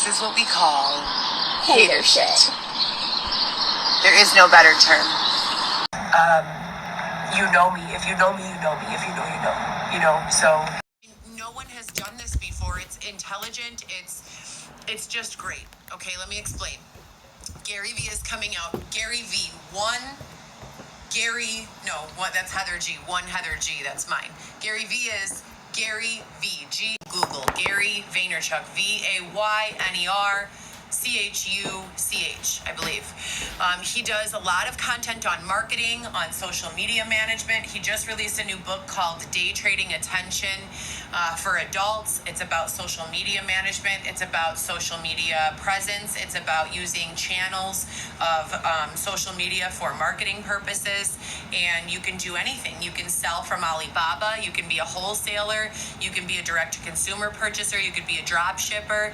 is what we call hater shit. There is no better term. You know me. If you know me, you know me. If you know, you know. You know, so. No one has done this before. It's intelligent. It's just great. Okay, let me explain. Gary V is coming out. Gary V, that's Heather G. One Heather G, that's mine. Gary V is Gary V. G. Google. Gary Vaynerchuk. VaynerChuch, I believe. He does a lot of content on marketing, on social media management. He just released a new book called Day Trading Attention for Adults. It's about social media management. It's about social media presence. It's about using channels of social media for marketing purposes. And you can do anything. You can sell from Alibaba. You can be a wholesaler. You can be a direct-to-consumer purchaser. You could be a drop shipper.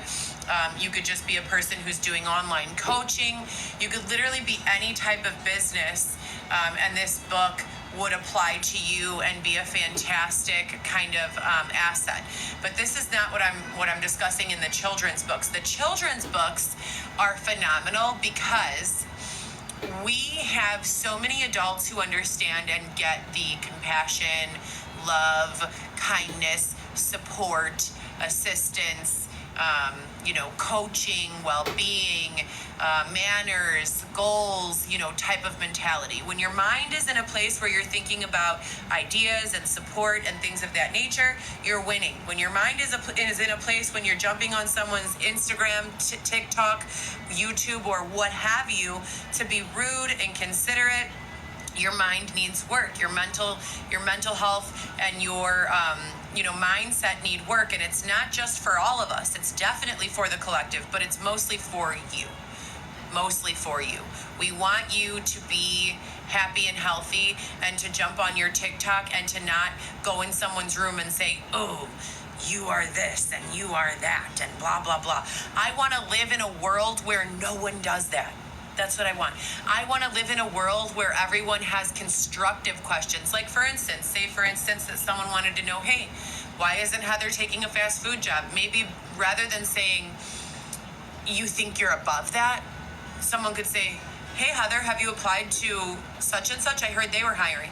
You could just be a person who's doing online coaching. You could literally be any type of business, and this book would apply to you and be a fantastic kind of asset. But this is not what I'm discussing in the children's books. The children's books are phenomenal because we have so many adults who understand and get the compassion, love, kindness, support, assistance, coaching, well-being, manners, goals, type of mentality. When your mind is in a place where you're thinking about ideas and support and things of that nature, you're winning. When your mind is in a place when you're jumping on someone's Instagram, TikTok, YouTube, or what have you, to be rude and considerate, your mind needs work. Your mental health and your mindset need work, and it's not just for all of us. It's definitely for the collective, but it's mostly for you. We want you to be happy and healthy, and to jump on your TikTok and to not go in someone's room and say, oh, you are this and you are that and blah, blah, blah. I want to live in a world where no one does that. That's what I want. I want to live in a world where everyone has constructive questions. Like, for instance, that someone wanted to know, hey, why isn't Heather taking a fast food job? Maybe rather than saying, you think you're above that, someone could say, hey, Heather, have you applied to such and such? I heard they were hiring.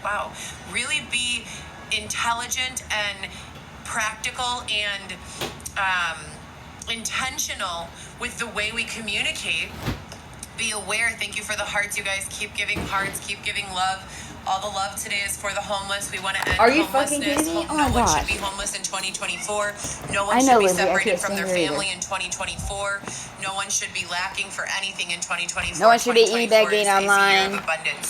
Wow. Really be intelligent and practical and intentional with the way we communicate. Be aware. Thank you for the hearts, you guys. Keep giving hearts. Keep giving love. All the love today is for the homeless. We want to end homelessness. Are you fucking kidding me? Oh my God. No one should be homeless in 2024. No one should be separated from their family in 2024. No one should be lacking for anything in 2024. No one should be e-begging online. Abundance.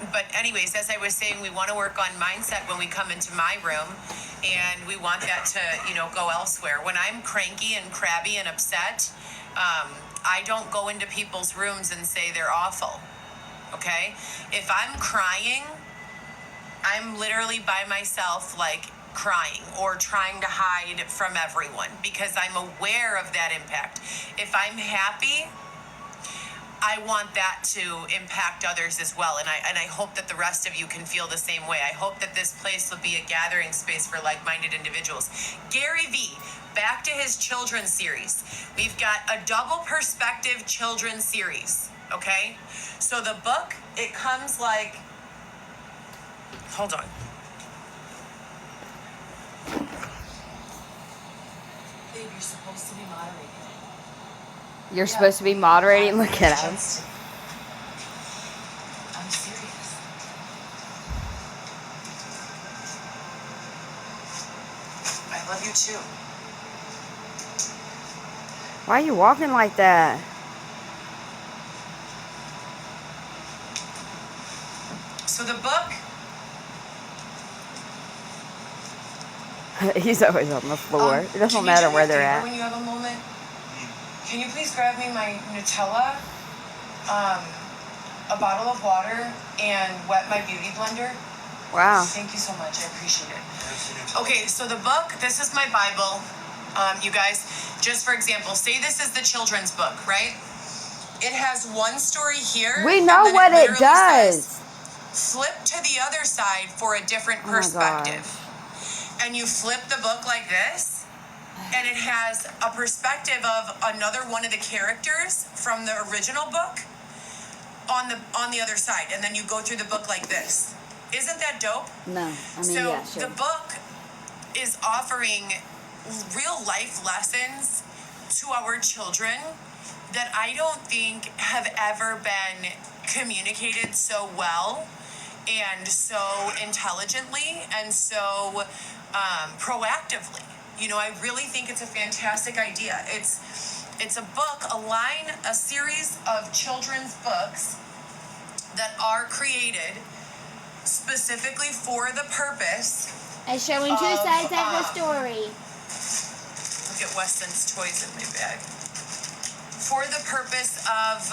But anyways, as I was saying, we want to work on mindset when we come into my room, and we want that to, go elsewhere. When I'm cranky and crabby and upset, I don't go into people's rooms and say they're awful. Okay? If I'm crying, I'm literally by myself, like crying or trying to hide from everyone because I'm aware of that impact. If I'm happy, I want that to impact others as well. And I hope that the rest of you can feel the same way. I hope that this place will be a gathering space for like-minded individuals. Gary V, back to his children's series. We've got a double perspective children's series, okay? So the book, it comes like, hold on. Babe, you're supposed to be moderating. You're supposed to be moderating? Look at him. I'm serious. I love you too. Why are you walking like that? So the book, He's always on the floor. It doesn't matter where they're at. When you have a moment, can you please grab me my Nutella, a bottle of water, and wet my beauty blender? Wow. Thank you so much. I appreciate it. Okay, so the book, this is my Bible. You guys, just for example, say this is the children's book, right? It has one story here. We know what it does. Flip to the other side for a different perspective. And you flip the book like this, and it has a perspective of another one of the characters from the original book on the other side, and then you go through the book like this. Isn't that dope? No, I mean, So yeah, sure. the book is offering real life lessons to our children that I don't think have ever been communicated so well and so intelligently and so proactively. You know, I really think it's a fantastic idea. It's a book, a series of children's books that are created specifically for the purpose. And showing two sides of the story. Look at Weston's toys in my bag. For the purpose of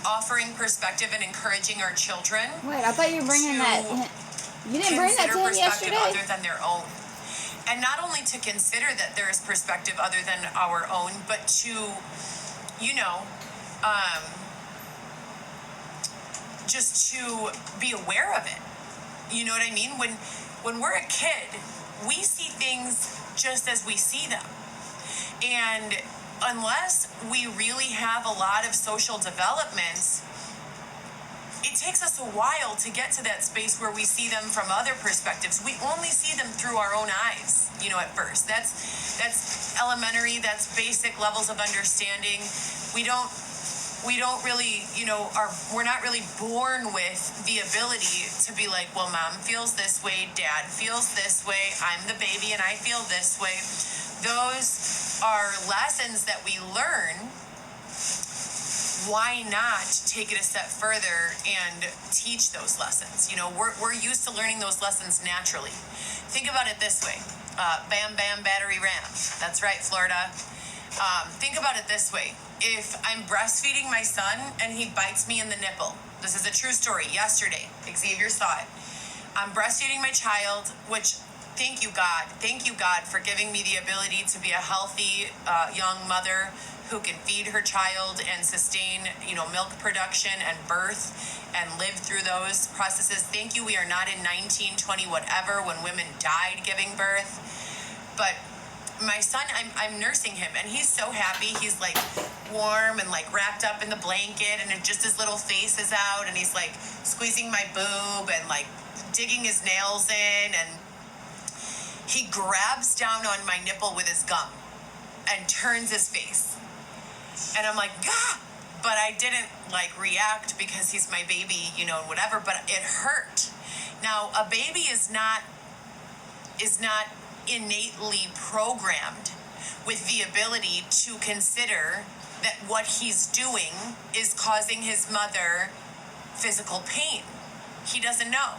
offering perspective and encouraging our children. Wait, I thought you were bringing that. You didn't bring that to him perspective yesterday? other than their own. And not only to consider that there is perspective other than our own, but to, you know, just to be aware of it. You know what I mean? When we're a kid, we see things just as we see them. And unless we really have a lot of social developments, it takes us a while to get to that space where we see them from other perspectives. We only see them through our own eyes, you know, at first. That's elementary, that's basic levels of understanding. We don't really, you know, we're not really born with the ability to be like, well, mom feels this way, dad feels this way, I'm the baby and I feel this way. Those are lessons that we learn. Why not take it a step further and teach those lessons? You know, we're used to learning those lessons naturally. Think about it this way. Bam, bam, battery ram. That's right, Florida. Think about it this way. If I'm breastfeeding my son and he bites me in the nipple, this is a true story. Yesterday, Xavier saw it. I'm breastfeeding my child, which thank you, God, for giving me the ability to be a healthy young mother who can feed her child and sustain, you know, milk production and birth and live through those processes. Thank you. We are not in 1920 whatever when women died giving birth. But my son, I'm nursing him and he's so happy. He's like warm and like wrapped up in the blanket and just his little face is out and he's like squeezing my boob and like digging his nails in, and he grabs down on my nipple with his gum and turns his face. And I'm like, ah! But I didn't like react because he's my baby, you know, whatever, but it hurt. Now, a baby is not innately programmed with the ability to consider that what he's doing is causing his mother physical pain. He doesn't know.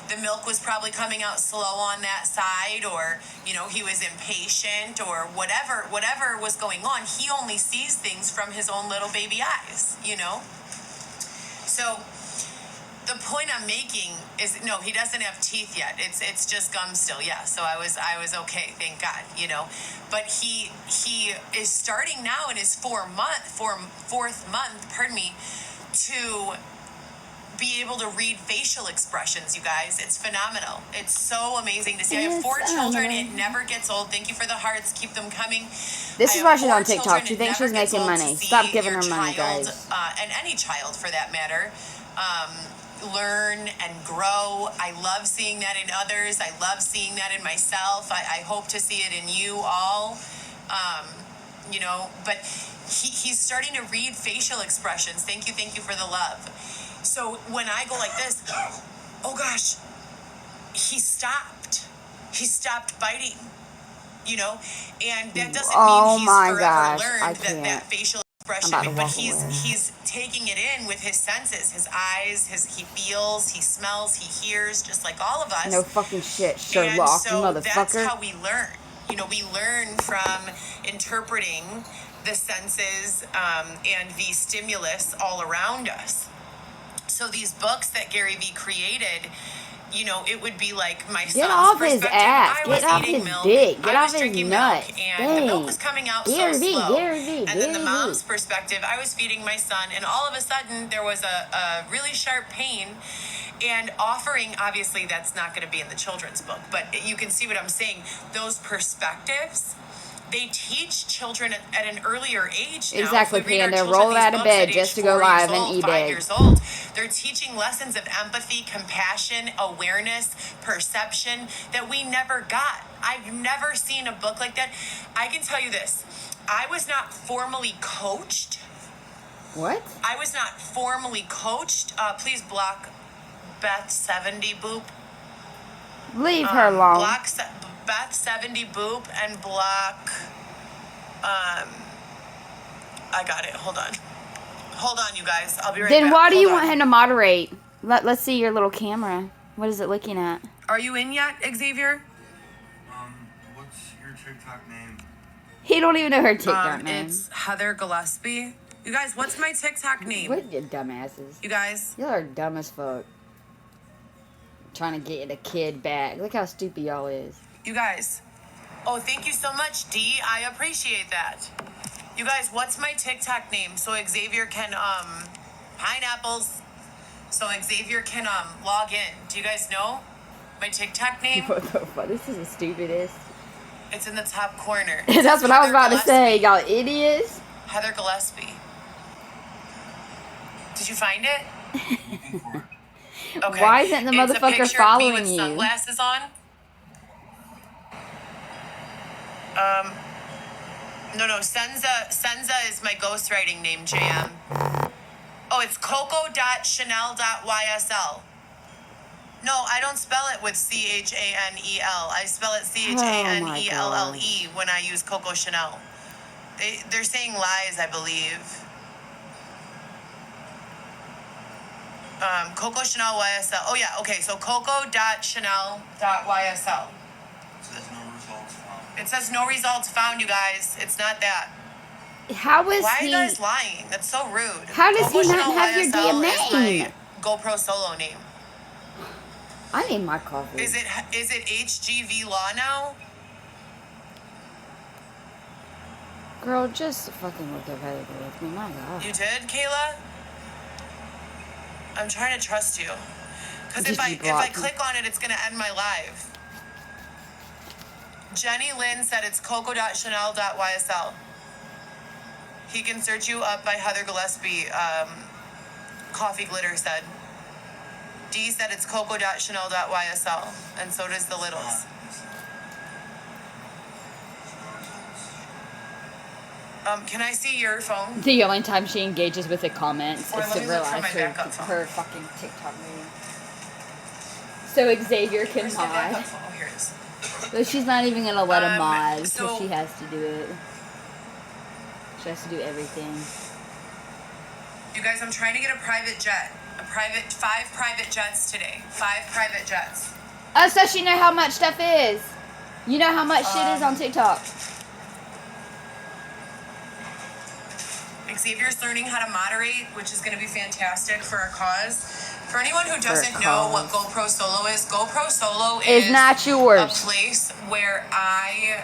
The milk was probably coming out slow on that side, or, you know, he was impatient or whatever was going on. He only sees things from his own little baby eyes, you know? So the point I'm making is, no, he doesn't have teeth yet. It's just gum still. Yeah. So I was okay. Thank God, you know, but he is starting now in his fourth month, to be able to read facial expressions, you guys. It's phenomenal. It's so amazing to see. I have 4 children. It never gets old. Thank you for the hearts. Keep them coming. This is why she's on TikTok. She It thinks never she's gets making old to money. see Stop giving your her money, child, guys. and any child for that matter, learn and grow. I love seeing that in others. I love seeing that in myself. I hope to see it in you all. You know, but he's starting to read facial expressions. Thank you for the love. So when I go like this, oh gosh, he stopped biting, you know, and that doesn't mean he's forever learned that facial expression, but he's taking it in with his senses, his eyes, he feels, he smells, he hears, just like all of us. No fucking shit, Sherlock, and so motherfucker. That's how we learn. You know, we learn from interpreting the senses and the stimulus all around us. So these books that Gary Vee created, you know, it would be like my son's Get off his perspective. ass. I was Get off eating his milk. dick. Get I off was his drinking nuts. milk, and the milk was coming out so slow. And then the mom's perspective, I was feeding my son, and all of a sudden there was a really sharp pain. And offering, obviously, that's not going to be in the children's book, but you can see what I'm saying. Those perspectives they teach children at an earlier age now. Exactly, If we read our Panda. children Roll these out of books bed at just age to go 4 years live and old, eat 5 egg. years old, they're teaching lessons of empathy, compassion, awareness, perception that we never got. I've never seen a book like that. I can tell you this. I was not formally coached. What? I was not formally coached. Please block Beth 70 Boop. Leave her alone. Block Beth 70 Boop and block. I got it. Hold on, you guys. I'll be right back. Then why do you Hold want on. him to moderate? Let's see your little camera. What is it looking at? Are you in yet, Xavier? What's your TikTok name? He don't even know her TikTok name. It's Heather Gillespie. You guys, what's my TikTok name? What you dumbasses? You guys, Y'all are dumb as fuck. Trying to get the kid back. Look how stupid y'all is. you guys. Oh, thank you so much, D. I appreciate that. You guys, what's my TikTok name so Xavier can pineapples. So Xavier can log in. Do you guys know my TikTok name? What the fuck? This is the stupidest. It's in the top corner. That's what I was about to say. Gillespie. Y'all idiots. Heather Gillespie. Did you find it? Looking for it. Okay. Why isn't the It's a motherfucker picture of me following with you? Sunglasses on. No. Senza is my ghostwriting name, JM. Oh, it's coco.chanel.ysl. No, I don't spell it with CHANEL. I spell it CHANELLE when I use Coco Chanel. They're saying lies, I believe. Coco Chanel YSL. Oh yeah, okay. So coco.chanel.ysl. Says no results found. It says no results found, you guys. It's not that. How is Why are he? you guys lying? That's so rude. How does he Coco not Chanel have your damn YSL is name? my GoPro solo name. I need my coffee. Is it HGV Law now? Girl, just fucking look at Heather with me. My God. You did, Kayla? I'm trying to trust you. Because Did if I you block me? click on it, it's gonna end my live. Jenny Lynn said it's coco.chanel.ysl. He can search you up by Heather Gillespie. Coffee Glitter said. D said it's coco.chanel.ysl. And so does the Littles. Can I see your phone? The only time she engages with the comments Or is let to me look for realize my backup phone. her fucking TikTok name. So Xavier can Where's my backup mod. phone? Oh, here it is. But she's not even gonna let him mod because so- she has to do it. She has to do everything. You guys, I'm trying to get a private jet. 5 private jets today. 5 private jets. Oh, so she know how much stuff is. You know how much shit is on TikTok. Xavier's learning how to moderate, which is going to be fantastic for our cause. For anyone who doesn't know what GoPro Solo is It's not yours. a place where I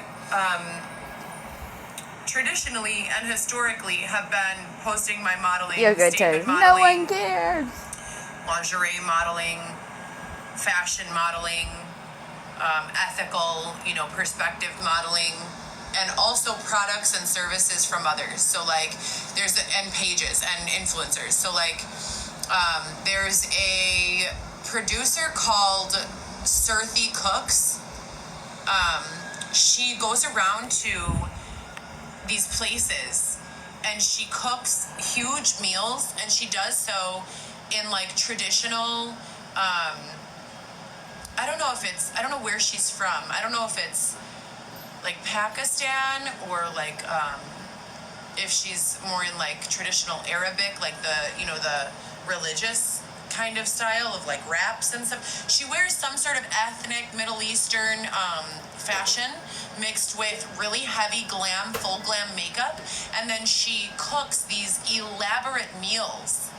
traditionally and historically have been posting my modeling, Yoga statement toes. No modeling, one cares. lingerie modeling, fashion modeling, ethical, perspective modeling, and also products and services from others. So and pages and influencers. So there's a producer called Surthy Cooks. She goes around to these places and she cooks huge meals, and she does so in traditional, I don't know where she's from. I don't know if it's Pakistan or if she's more in traditional Arabic, the religious kind of style of wraps and stuff. She wears some sort of ethnic Middle Eastern fashion mixed with really heavy glam, full glam makeup, and then she cooks these elaborate meals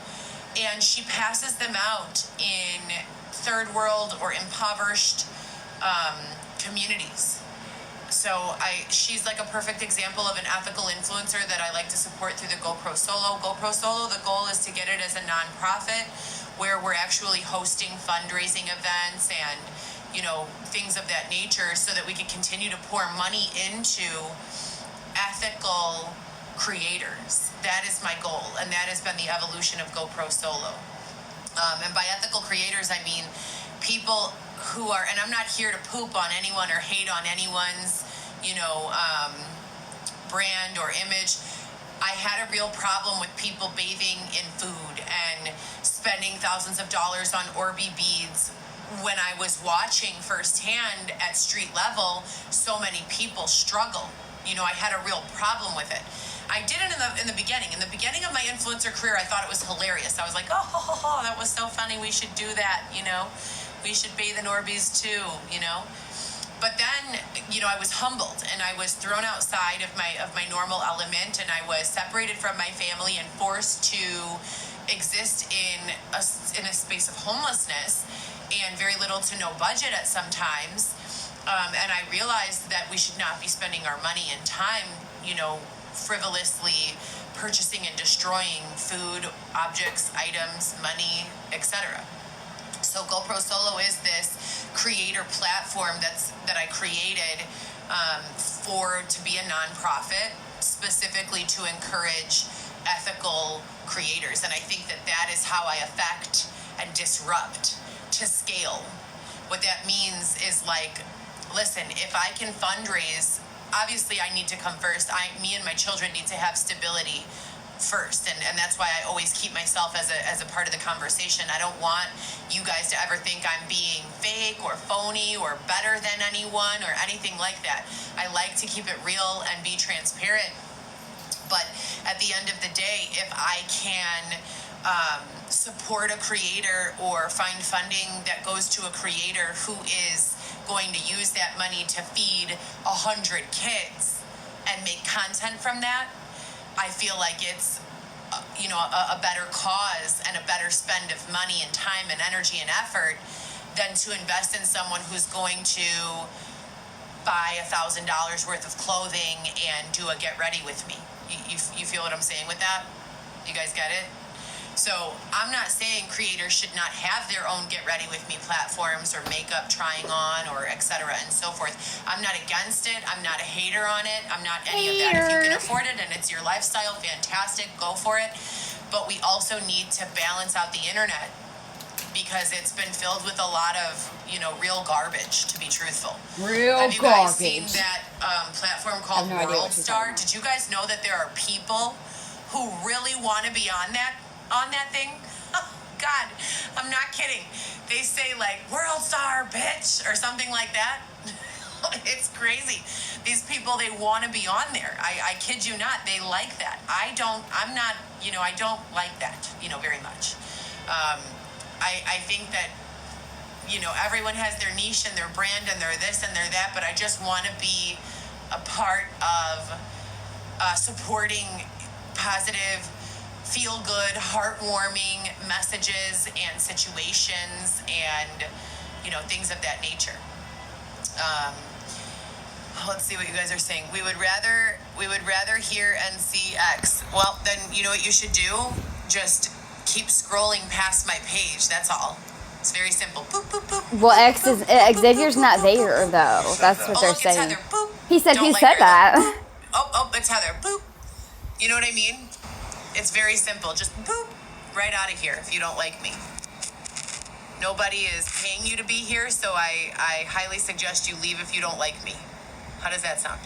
and she passes them out in third world or impoverished communities. So she's a perfect example of an ethical influencer that I like to support through the GoPro Solo. GoPro Solo, the goal is to get it as a nonprofit where we're actually hosting fundraising events and, things of that nature so that we can continue to pour money into ethical creators. That is my goal, and that has been the evolution of GoPro Solo. And by ethical creators, I mean people who are, and I'm not here to poop on anyone or hate on anyone's, brand or image. I had a real problem with people bathing in food and spending thousands of dollars on Orby beads when I was watching firsthand at street level so many people struggle. I had a real problem with it. I did it in the beginning. In the beginning of my influencer career, I thought it was hilarious. I was like, oh, that was so funny. We should do that, We should bathe in Orbeez too, But then, I was humbled and I was thrown outside of my normal element, and I was separated from my family and forced to exist in a space of homelessness and very little to no budget at some times. And I realized that we should not be spending our money and time, frivolously purchasing and destroying food, objects, items, money, etc. So GoPro Solo is this creator platform that I created to be a nonprofit, specifically to encourage ethical creators. And I think that is how I affect and disrupt to scale. What that means is listen, if I can fundraise, obviously I need to come first. Me and my children need to have stability first, and that's why I always keep myself as a part of the conversation. I don't want you guys to ever think I'm being fake or phony or better than anyone or anything like that. I like to keep it real and be transparent. But at the end of the day, if I can support a creator or find funding that goes to a creator who is going to use that money to feed 100 kids and make content from that, I feel like it's a better cause and a better spend of money and time and energy and effort than to invest in someone who's going to buy $1,000 worth of clothing and do a get ready with me. You feel what I'm saying with that? You guys get it? So I'm not saying creators should not have their own get ready with me platforms or makeup trying on or etc. and so forth. I'm not against it. I'm not a hater on it. I'm not any of that. If you can afford it and it's your lifestyle, fantastic, go for it. But we also need to balance out the internet because it's been filled with a lot of, real garbage, to be truthful. Have you guys seen that platform called World Star? Did you guys know that there are people who really want to be on that thing? Oh, God, I'm not kidding. They say World Star, bitch, or something like that. It's crazy. These people, they want to be on there. I kid you not. They like that. I don't like that, very much. I think that, everyone has their niche and their brand and their this and their that, but I just want to be a part of supporting positive, feel-good, heartwarming messages and situations and, things of that nature. Let's see what you guys are saying. We would rather hear NCX. Well, then you know what you should do? Just keep scrolling past my page. That's all. It's very simple. Boop, boop, boop. Well, Boop, boop, Xavier's boop, not boop, there, boop, though. That's what Oh, they're look, it's saying. Heather. Boop. He said Don't he like said her, that. though. Oh, it's Heather. Boop. You know what I mean? It's very simple. Just boop. Right out of here if you don't like me. Nobody is paying you to be here, so I highly suggest you leave if you don't like me. How does that sound?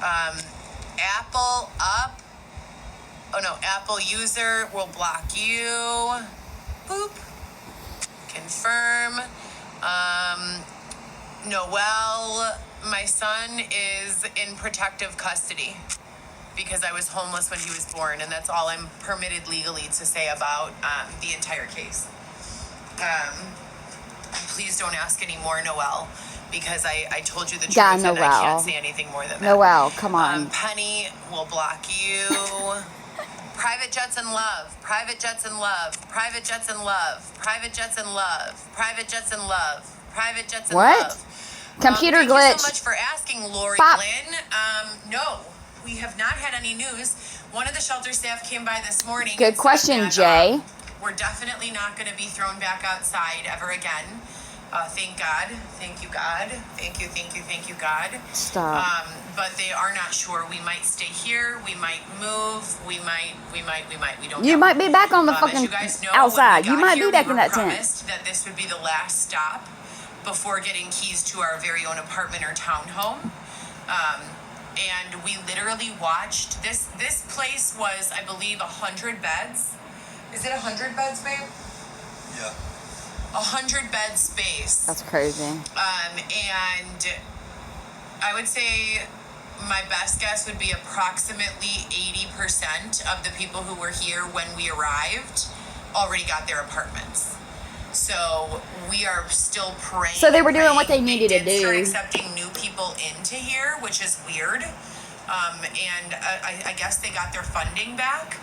Apple up. Oh no, Apple user will block you. Boop. Confirm. Noel, my son is in protective custody because I was homeless when he was born, and that's all I'm permitted legally to say about the entire case. Please don't ask any more, Noel, because I told you the truth and I can't say anything more than that. Noel, come on. Penny will block you. Private jets in love. Private jets in love. Private jets in love. Private jets in love. Private jets in love. Private jets in What? love. Computer thank glitch. you so much for asking, Lori Stop. Lynn. No, we have not had any news. One of the shelter staff came by this morning. Good and said question, that, Jay. we're definitely not going to be thrown back outside ever again. Thank God. Thank you, God. Thank you, God. Stop. But they are not sure. We might stay here. We might move. We might. We don't know. You might be back on the As fucking you guys know, outside. when we You got might here, be back we in were that tent. promised that this would be the last stop before getting keys to our very own apartment or townhome. And we literally watched this. This place was, I believe, 100 beds. Is it 100 beds, babe? Yeah. 100 bed space. That's crazy. And I would say my best guess would be approximately 80% of the people who were here when we arrived already got their apartments. So we are still praying. So they were doing praying. what they needed to did start do. accepting new people into here, which is weird. And I guess they got their funding back.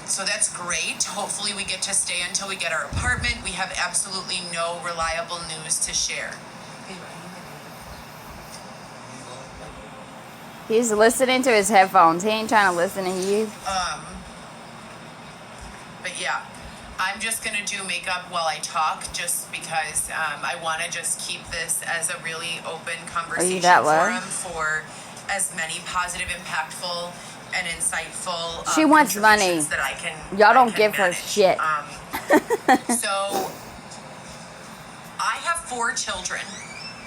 So that's great. Hopefully we get to stay until we get our apartment. We have absolutely no reliable news to share. He's listening to his headphones. He ain't trying to listen to you. But yeah, I'm just gonna do makeup while I talk, just because I want to just keep this as a really open conversation that low? forum for as many positive, impactful, and insightful. She wants money. contributions that I can. Y'all I don't can give her manage. shit. So I have 4 children.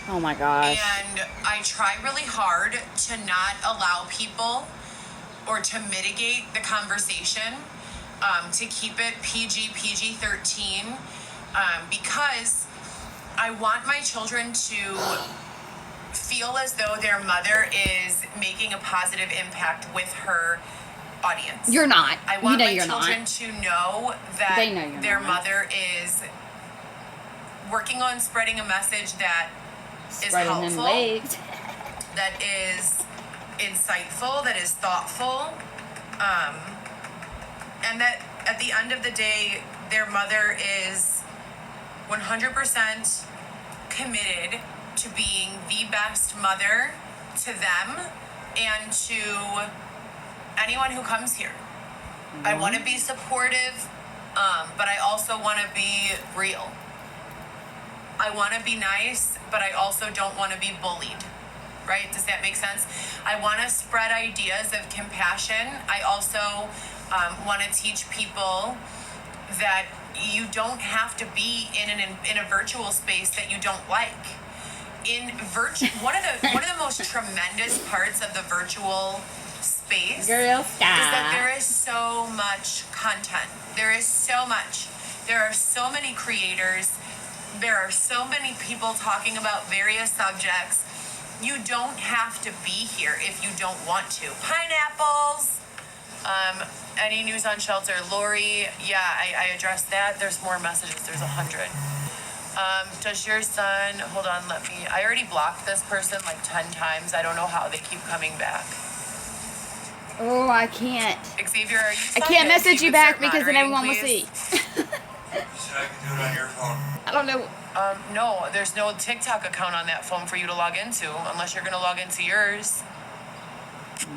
Oh my gosh. And I try really hard to not allow people or to mitigate the conversation, to keep it PG-13, because I want my children to feel as though their mother is making a positive impact with her audience. You're not. I You want know my you're children not. to know that They know you're their not. mother is working on spreading a message that is Spreading them helpful, legs. that is insightful, that is thoughtful, and that at the end of the day, their mother is 100% committed to being the best mother to them and to anyone who comes here. I want to be supportive, but I also want to be real. I want to be nice, but I also don't want to be bullied. Right? Does that make sense? I want to spread ideas of compassion. I also want to teach people that you don't have to be in a virtual space that you don't like. One of the most tremendous parts of the virtual space Girl, is that stop. there is so much content. There is so much. There are so many creators. There are so many people talking about various subjects. You don't have to be here if you don't want to. Pineapples. Any news on shelter? Lori, yeah, I addressed that. There's more messages. There's 100. Does your son, hold on, I already blocked this person like 10 times. I don't know how they keep coming back. Oh, I can't. Xavier, are you I signed can't in? message you could back start because then moderating, everyone will please. see. You said I could do it on your phone. I don't know. No, there's no TikTok account on that phone for you to log into unless you're going to log into yours.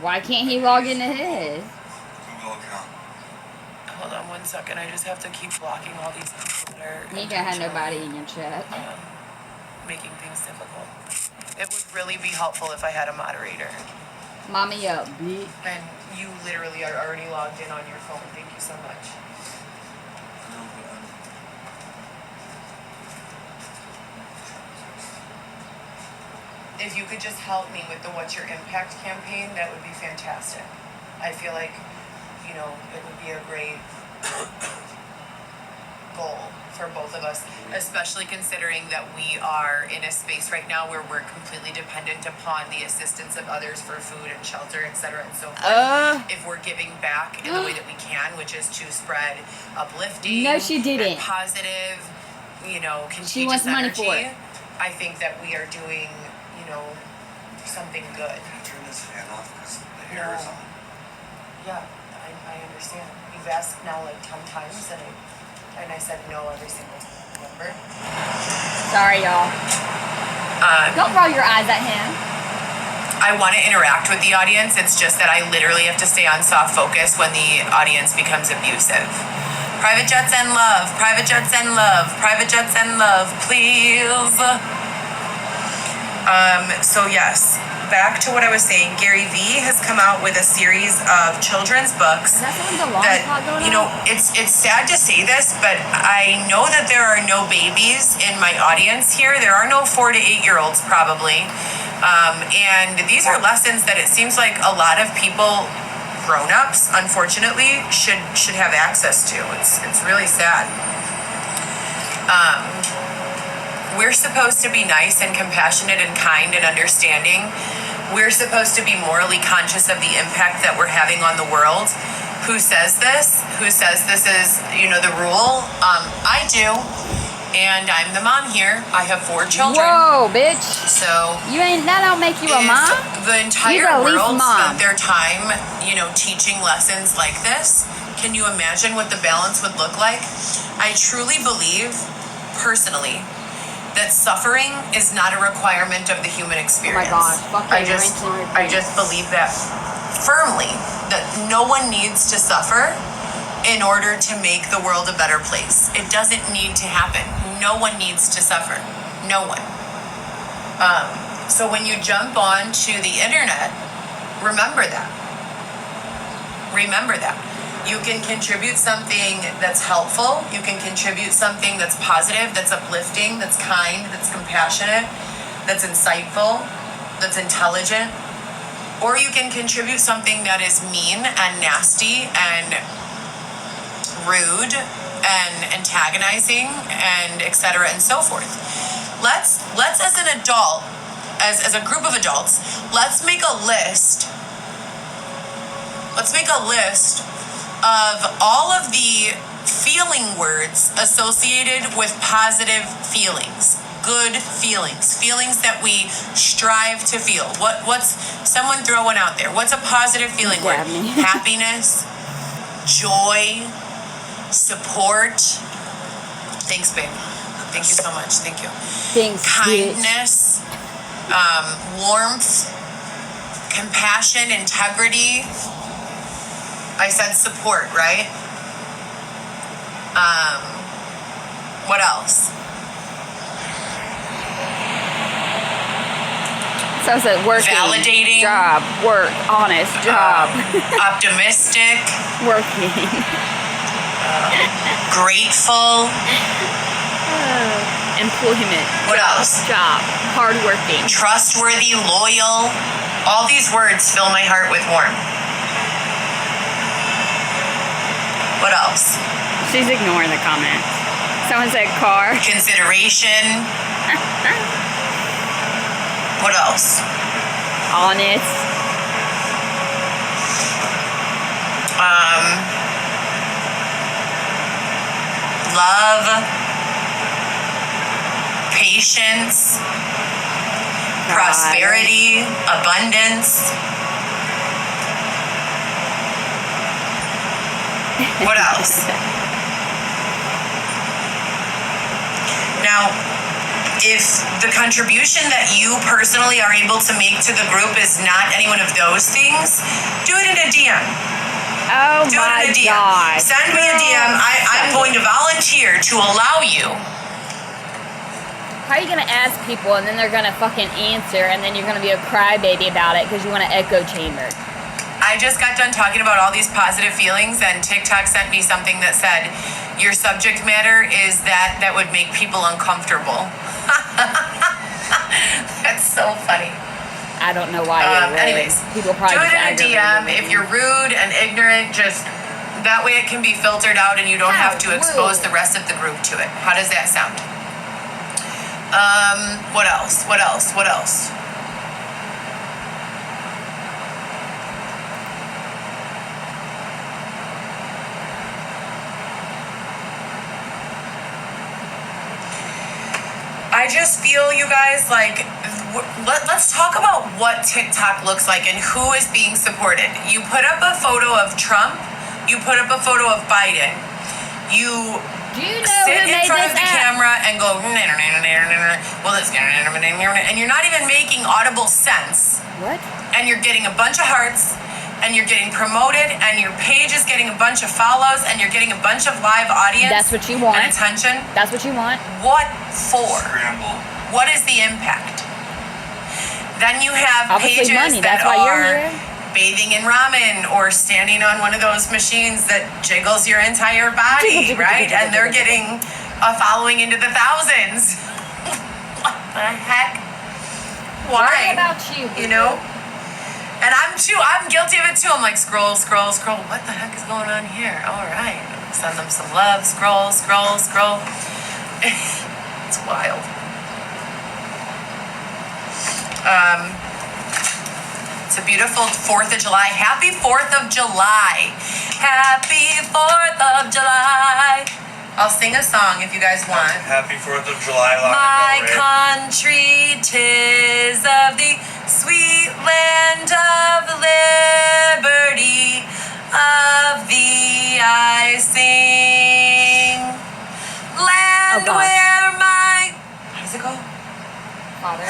Why can't he log into his? Google account. Hold on 1 second. I just have to keep blocking all these people that are You don't have nobody in your chat. making things difficult. It would really be helpful if I had a moderator. Mommy up, bitch. And you literally are already logged in on your phone. Thank you so much. No, but If you could just help me with the What's Your Impact campaign, that would be fantastic. I feel like, it would be a great goal for both of us, especially considering that we are in a space right now where we're completely dependent upon the assistance of others for food and shelter, et cetera, and so forth. If we're giving back in the way that we can, which is to spread uplifting, No, she didn't. and positive, contagious She wants money energy, for it. I think that we are doing, something good. can you turn this fan off because the hair is No. on? Yeah, I understand. You've asked now like 10 times, and I said no every single time. Remember? Sorry, y'all. Don't roll your eyes at him. I want to interact with the audience. It's just that I literally have to stay on soft focus when the audience becomes abusive. Private jets and love. Private jets and love. Private jets and love, please. So yes, back to what I was saying. Gary Vee has come out with a series of children's books. Is that someone's alarm That, clock going you know, off? it's sad to say this, but I know that there are no babies in my audience here. There are no 4 to 8 year olds probably, and these are lessons that it seems like a lot of people, grown-ups, unfortunately, should have access to. It's really sad. We're supposed to be nice and compassionate and kind and understanding. We're supposed to be morally conscious of the impact that we're having on the world. Who says this? Who says this is, the rule? I do. And I'm the mom here. I have 4 children. Whoa, bitch. So That don't make you a is mom? the entire You're the least world mom. spent their time, teaching lessons like this? Can you imagine what the balance would look like? I truly believe, personally, that suffering is not a requirement of the human experience. God, fucking I just believe that firmly, that no one needs to suffer in order to make the world a better place. It doesn't need to happen. No one needs to suffer. No one. So when you jump onto the internet, remember that. Remember that. You can contribute something that's helpful. You can contribute something that's positive, that's uplifting, that's kind, that's compassionate, that's insightful, that's intelligent. Or you can contribute something that is mean and nasty and rude and antagonizing and etc. and so forth. Let's as an adult, as a group of adults, let's make a list. Let's make a list of all of the feeling words associated with positive feelings, good feelings that we strive to feel. What's someone throw one out there? What's a positive feeling word? Dabney. Happiness, joy, support. Thanks, babe. Thank you so much. Thank you. Thanks, bitch. Kindness, warmth, compassion, integrity. I said support, right? What else? So it's a working. Validating. Job. Work. Honest. Job. Optimistic, Working. grateful. Employment. What else? Job. Hardworking. Trustworthy, loyal. All these words fill my heart with warmth. What else? She's ignoring the comments. Someone said car. Consideration. What else? Honest. Love. Patience. Prosperity. Abundance. What else? Now, if the contribution that you personally are able to make to the group is not any one of those things, do it in a DM. Oh Do my it in a DM. god. Send me a DM. I'm going to volunteer to allow you. How are you gonna ask people and then they're gonna fucking answer and then you're gonna be a crybaby about it because you want an echo chamber? I just got done talking about all these positive feelings, and TikTok sent me something that said, your subject matter is that would make people uncomfortable. That's so funny. I don't know why. it would. Anyways, People probably do it just in a aggravated DM. with If me. you're rude and ignorant, just that way it can be filtered out and you don't How have to expose rude. the rest of the group to it. How does that sound? What else? What else? What else? I just feel, you guys, like, let's talk about what TikTok looks like and who is being supported. You put up a photo of Trump, you put up a photo of Biden, you Do you know sit who in made front this of the app? camera and go, well, it's and you're not even making audible sense, What? and you're getting a bunch of hearts, and you're getting promoted, and your page is getting a bunch of follows, and you're getting a bunch of live audience. That's what you want. And attention. That's what you want. What for? Scramble. What is the impact? Then you have Obviously pages money. that That's why you're are here. bathing in ramen or standing on one of those machines that jiggles your entire body, Jiggle, jiggle, right? jiggle, And they're jiggle, getting a following into the thousands. What the heck? Worry Why? about you. You know? And I'm guilty of it too. I'm like, scroll, scroll, scroll. What the heck is going on here? All right. Send them some love. Scroll, scroll, scroll. It's wild. It's a beautiful 4th of July. Happy 4th of July. Happy 4th of July. I'll sing a song if you guys want. Happy 4th of July, Lana My Del Rey. country, 'tis of the sweet land of liberty. Of thee I sing. Land gosh. where my... How does it go? Father.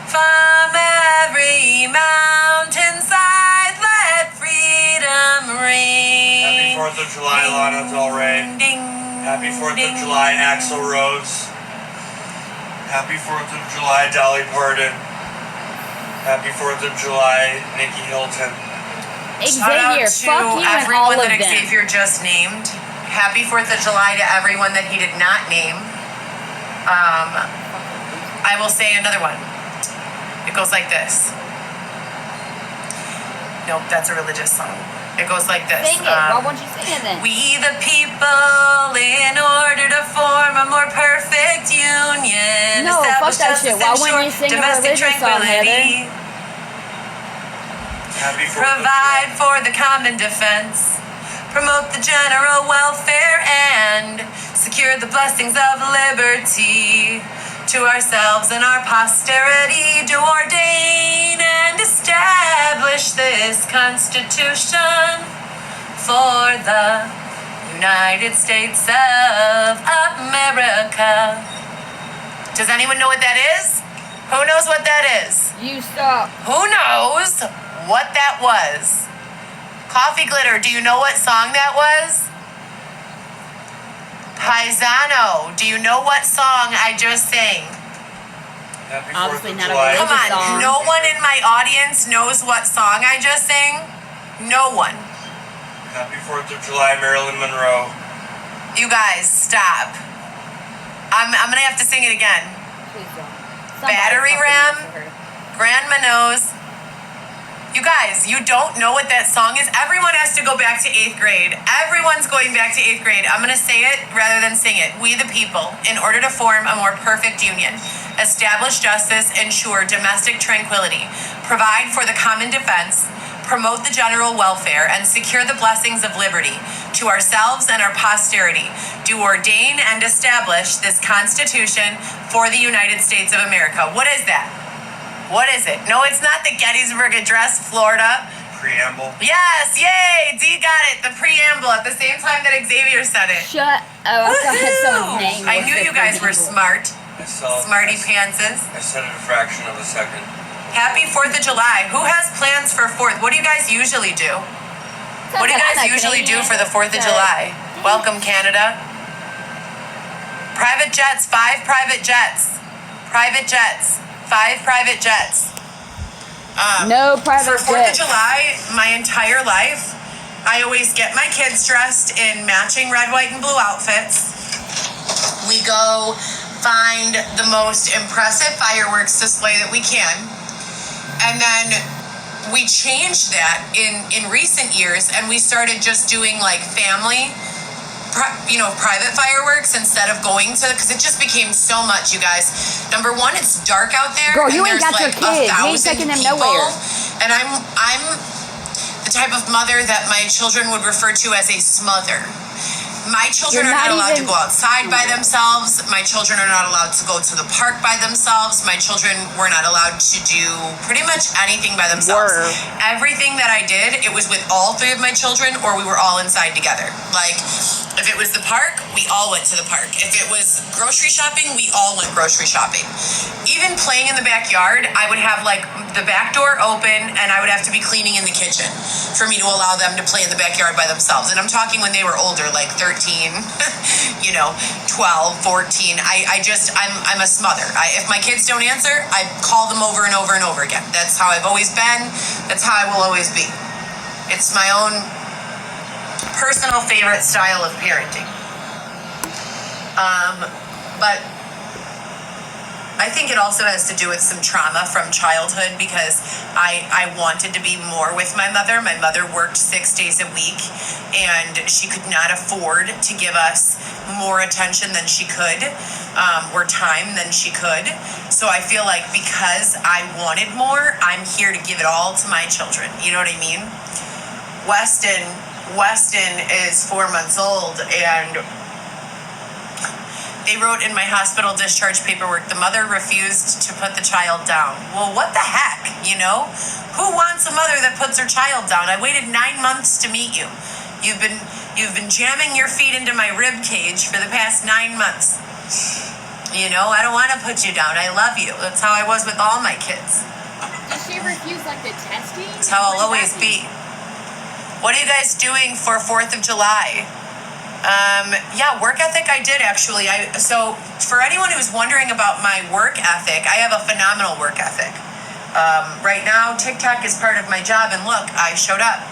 From every mountainside, let freedom ring. Happy 4th of July, Lana Del Rey. Ding, Happy 4th ding. of July, Axl Rose. Happy 4th of July, Dolly Parton. Happy 4th of July, Nikki Hilton. Shout out Xavier, to fuck you and all everyone of that them. Xavier just named. Happy 4th of July to everyone that he did not name. I will say another one. It goes like this. Nope, that's a religious song. It goes like this. Sing it. Why won't you sing it then? We the people, in order to form a more perfect union, No, fuck establish that shit. justice, Why wouldn't you ensure sing a domestic religious song, tranquility, Happy 4th of provide July. for the common defense, promote the general welfare, and secure the blessings of liberty to ourselves and our posterity. Do ordain and establish this Constitution for the United States of America. Does anyone know what that is? Who knows what that is? You stop. Who knows what that was? Coffee Glitter, do you know what song that was? Paisano, do you know what song I just sang? Happy 4th Obviously of not a July. religious Come on, song. no one in my audience knows what song I just sang? No one. Happy 4th of July, Marilyn Monroe. You guys, stop. I'm gonna have to sing it again. Please don't. Somebody Battery fucking ram. listen to her. Grandma knows. You guys, you don't know what that song is? Everyone has to go back to 8th grade. Everyone's going back to 8th grade. I'm going to say it rather than sing it. We the people, in order to form a more perfect union, establish justice, ensure domestic tranquility, provide for the common defense, promote the general welfare, and secure the blessings of liberty to ourselves and our posterity, do ordain and establish this Constitution for the United States of America. What is that? What is it? No, it's not the Gettysburg Address, Florida. Preamble. Yes, yay! D got it. The preamble at the same time that Xavier said it. Shut. Oh, I thought I had someone's name. I was knew the you guys were preamble. smart. Smarty I pantses. said it a fraction of a second. Happy 4th of July. Who has plans for 4th? What do you guys usually do? What do you guys usually do for the 4th of July? Welcome, Canada. Private jets, 5 private jets. Private jets. 5 private jets. No For private 4th of jets. July, my entire life, I always get my kids dressed in matching red, white, and blue outfits. We go find the most impressive fireworks display that we can. And then we changed that in recent years, and we started just doing like family, private fireworks instead of going to, because it just became so much, you guys. Number one, it's dark out there. Girl, you and ain't there's got your like kids. You ain't 1,000 taking them people, nowhere. And I'm the type of mother that my children would refer to as a smother. My children You're are not not allowed to even- go outside by themselves. My children are not allowed to go to the park by themselves. My children were not allowed to do pretty much anything by themselves. Were. Everything that I did, it was with all three of my children, or we were all inside together. Like, if it was the park, we all went to the park. If it was grocery shopping, we all went grocery shopping. Even playing in the backyard, I would have like the back door open and I would have to be cleaning in the kitchen for me to allow them to play in the backyard by themselves. And I'm talking when they were older, like 13, 12, 14. I'm a smother. If my kids don't answer, I call them over and over and over again. That's how I've always been. That's how I will always be. It's my own personal favorite style of parenting. But I think it also has to do with some trauma from childhood because I wanted to be more with my mother. My mother worked 6 days a week and she could not afford to give us more attention than she could, or time than she could. So I feel like because I wanted more, I'm here to give it all to my children. You know what I mean? Weston is 4 months old and they wrote in my hospital discharge paperwork, the mother refused to put the child down. Well, what the heck, you know? Who wants a mother that puts her child down? I waited 9 months to meet you. You've been jamming your feet into my rib cage for the past 9 months. You know, I don't want to put you down. I love you. That's how I was with all my kids. Did she refuse like the testing? That's how I'll always be. What are you guys doing for 4th of July? Yeah, work ethic I did actually. So for anyone who's wondering about my work ethic, I have a phenomenal work ethic. Right now, TikTok is part of my job, and look, I showed up.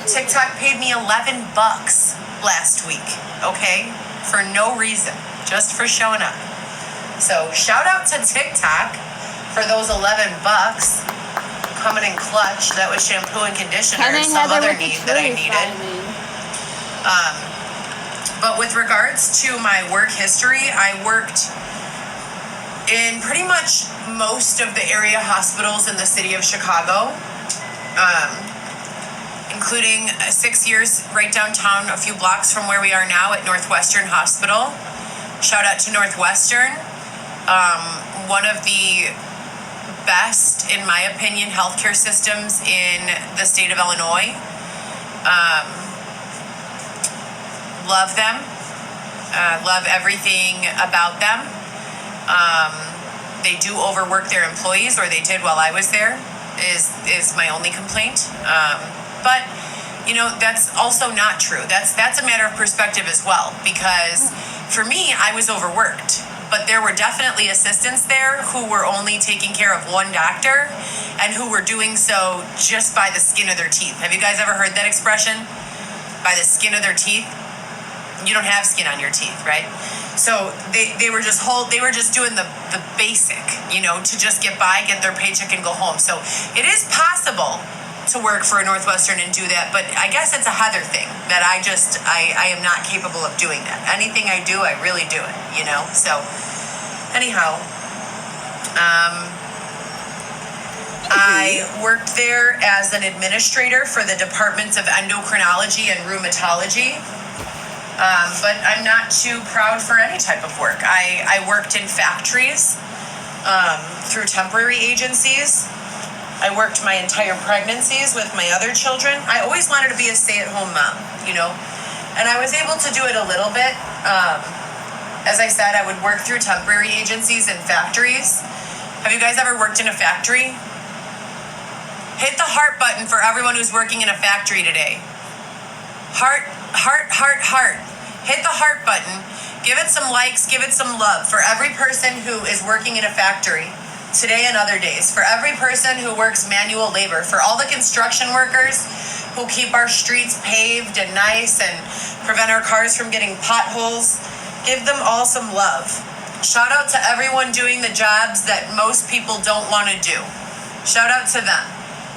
TikTok paid me $11 last week, okay? For no reason, just for showing up. So shout out to TikTok for those $11 coming in clutch. That was shampoo and conditioner and some other need that I needed. But with regards to my work history, I worked in pretty much most of the area hospitals in the city of Chicago, including 6 years right downtown, a few blocks from where we are now at Northwestern Hospital. Shout out to Northwestern, one of the best, in my opinion, healthcare systems in the state of Illinois. Love them. Love everything about them. They do overwork their employees, or they did while I was there, is my only complaint. But you know, that's also not true. That's a matter of perspective as well, because for me, I was overworked. But there were definitely assistants there who were only taking care of one doctor and who were doing so just by the skin of their teeth. Have you guys ever heard that expression? By the skin of their teeth? You don't have skin on your teeth, right? So they were just doing the basic, you know, to just get by, get their paycheck and go home. So it is possible to work for a Northwestern and do that, but I guess it's a Heather thing that I am not capable of doing that. Anything I do, I really do it, you know? So anyhow, I worked there as an administrator for the departments of endocrinology and rheumatology. But I'm not too proud for any type of work. I worked in factories through temporary agencies. I worked my entire pregnancies with my other children. I always wanted to be a stay-at-home mom, you know, and I was able to do it a little bit. As I said, I would work through temporary agencies and factories. Have you guys ever worked in a factory? Hit the heart button for everyone who's working in a factory today. Heart. Hit the heart button. Give it some likes, give it some love for every person who is working in a factory today and other days, for every person who works manual labor, for all the construction workers who keep our streets paved and nice and prevent our cars from getting potholes. Give them all some love. Shout out to everyone doing the jobs that most people don't want to do. Shout out to them.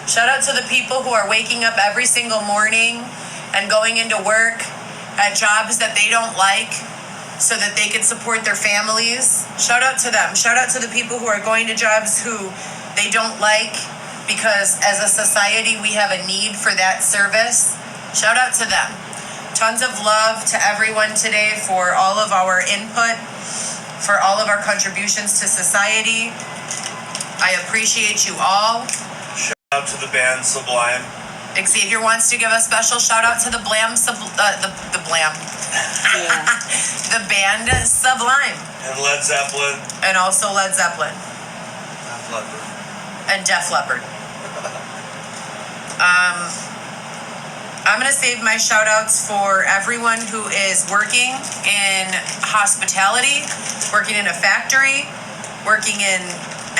Shout out to the people who are waking up every single morning and going into work at jobs that they don't like so that they can support their families. Shout out to them. Shout out to the people who are going to jobs who they don't like because as a society we have a need for that service. Shout out to them. Tons of love to everyone today for all of our input, for all of our contributions to society. I appreciate you all. Shout out to the band Sublime. Xavier wants to give a special shout out to the Blam, the Blam. Yeah. The band Sublime. And Led Zeppelin. And also Led Zeppelin. Def Leppard. And Def Leppard. I'm going to save my shout outs for everyone who is working in hospitality, working in a factory, working in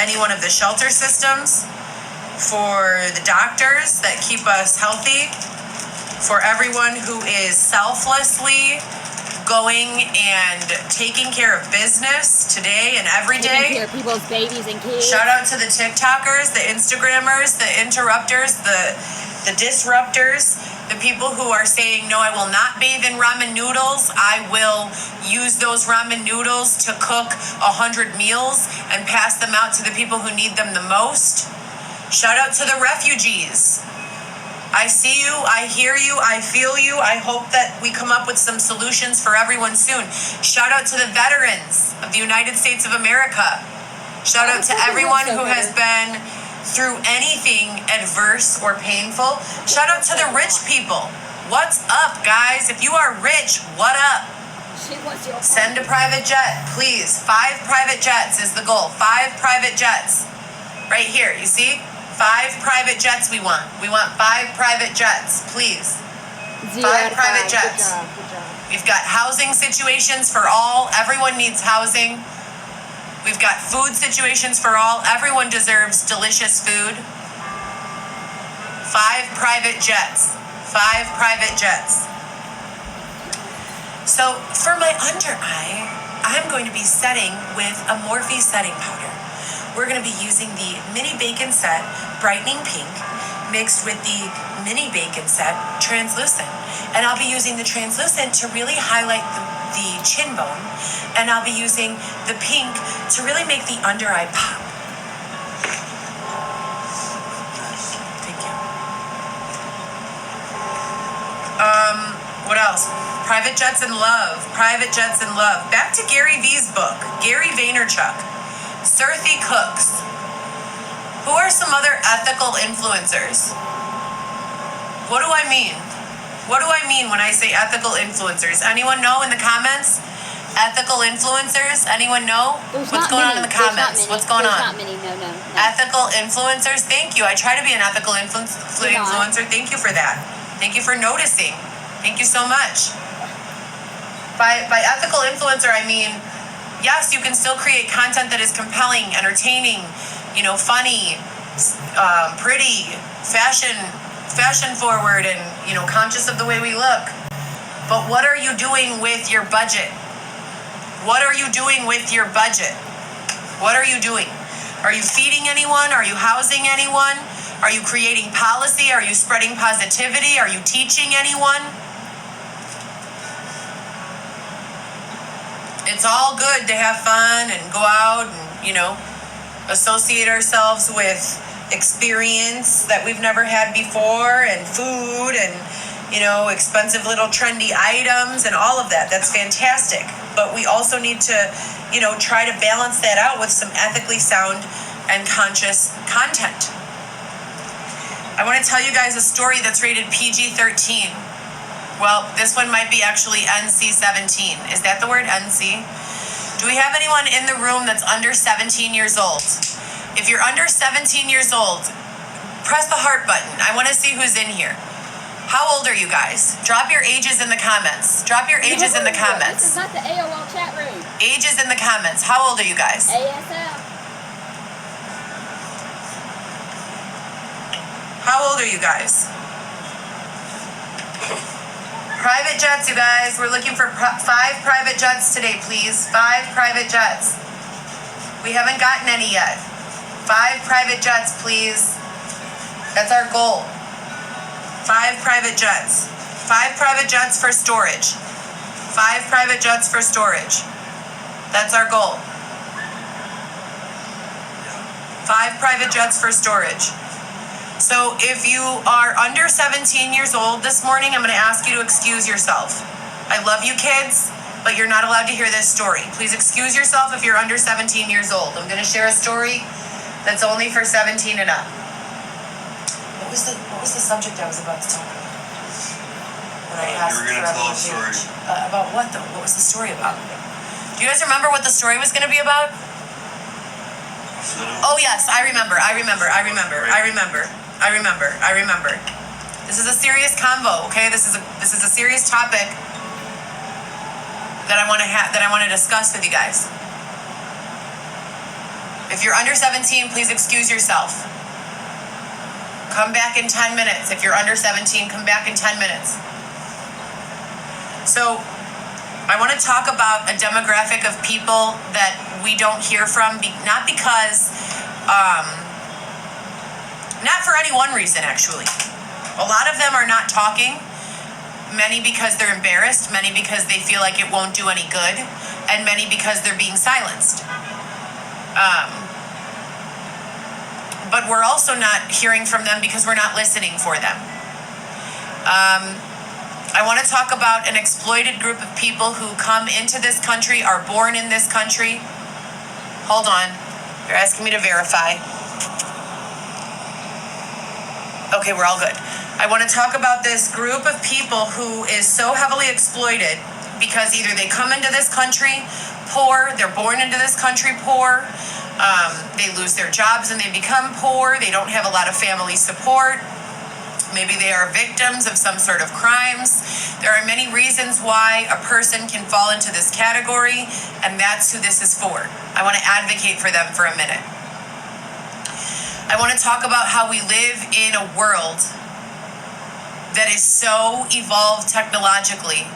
any one of the shelter systems, for the doctors that keep us healthy, for everyone who is selflessly going and taking care of business today and every Taking day. care of people's babies and kids. Shout out to the TikTokers, the Instagrammers, the interrupters, the disruptors, the people who are saying, no, I will not bathe in ramen noodles. I will use those ramen noodles to cook 100 meals and pass them out to the people who need them the most. Shout out to the refugees. I see you, I hear you, I feel you. I hope that we come up with some solutions for everyone soon. Shout out to the veterans of the United States of America. Shout out to everyone who has been through anything adverse or painful. Shout out to the rich people. What's up, guys? If you are rich, what up? She wants your Send a private jet, please. 5 private jets is the goal. 5 private jets. Right here, you see? 5 private jets we want. We want 5 private jets, please. 0 5 out of private 5. jets. Good job. Good job. We've got housing situations for all. Everyone needs housing. We've got food situations for all. Everyone deserves delicious food. 5 private jets. 5 private jets. So for my under eye, I'm going to be setting with a Morphe setting powder. We're going to be using the Mini Bacon Set Brightening Pink mixed with the Mini Bacon Set Translucent. And I'll be using the translucent to really highlight the chin bone. And I'll be using the pink to really make the under eye pop. Thank you. What else? Private Jets in Love. Private Jets in Love. Back to Gary V's book. Gary Vaynerchuk. Surthy Cooks. Who are some other ethical influencers? What do I mean? What do I mean when I say ethical influencers? Anyone know in the comments? Ethical influencers? Anyone know? There's What's not going many. on in the There's not comments? many. What's going There's on? not many. No. Ethical influencers? Thank you. I try to be an ethical You're not. influencer. Thank you for that. Thank you for noticing. Thank you so much. By ethical influencer, I mean, yes, you can still create content that is compelling, entertaining, funny, pretty, fashion forward, and conscious of the way we look. But what are you doing with your budget? What are you doing with your budget? What are you doing? Are you feeding anyone? Are you housing anyone? Are you creating policy? Are you spreading positivity? Are you teaching anyone? It's all good to have fun and go out and, associate ourselves with experience that we've never had before, and food and, expensive little trendy items and all of that. That's fantastic. But we also need to, try to balance that out with some ethically sound and conscious content. I want to tell you guys a story that's rated PG-13. Well, this one might be actually NC-17. Is that the word, NC? Do we have anyone in the room that's under 17 years old? If you're under 17 years old, press the heart button. I want to see who's in here. How old are you guys? Drop your ages in the comments. Drop your ages in the This comments. is not the AOL chat room. Ages in the comments. How old are you guys? ASL. How old are you guys? Private jets, you guys. We're looking for 5 private jets today, please. 5 private jets. We haven't gotten any yet. 5 private jets, please. That's our goal. 5 private jets. 5 private jets for storage. 5 private jets for storage. That's our goal. 5 private jets for storage. So if you are under 17 years old this morning, I'm going to ask you to excuse yourself. I love you kids, but you're not allowed to hear this story. Please excuse yourself if you're under 17 years old. I'm going to share a story that's only for 17 and up. What was the subject I was about to talk about? When I asked you were going to tell a story. About what though? What was the story about? Do you guys remember what the story was going to be about? Oh yes, I remember. This is a serious convo, okay? This is a serious topic that I want to discuss with you guys. If you're under 17, please excuse yourself. Come back in 10 minutes. If you're under 17, come back in 10 minutes. So, I want to talk about a demographic of people that we don't hear from, not because, not for any one reason, actually. A lot of them are not talking, many because they're embarrassed, many because they feel like it won't do any good, and many because they're being silenced. But we're also not hearing from them because we're not listening for them. I want to talk about an exploited group of people who come into this country, are born in this country. Hold on. You're asking me to verify. Okay, we're all good. I want to talk about this group of people who is so heavily exploited because either they come into this country poor, they're born into this country poor, they lose their jobs and they become poor, they don't have a lot of family support. Maybe they are victims of some sort of crimes. There are many reasons why a person can fall into this category, and that's who this is for. I want to advocate for them for a minute. I want to talk about how we live in a world that is so evolved technologically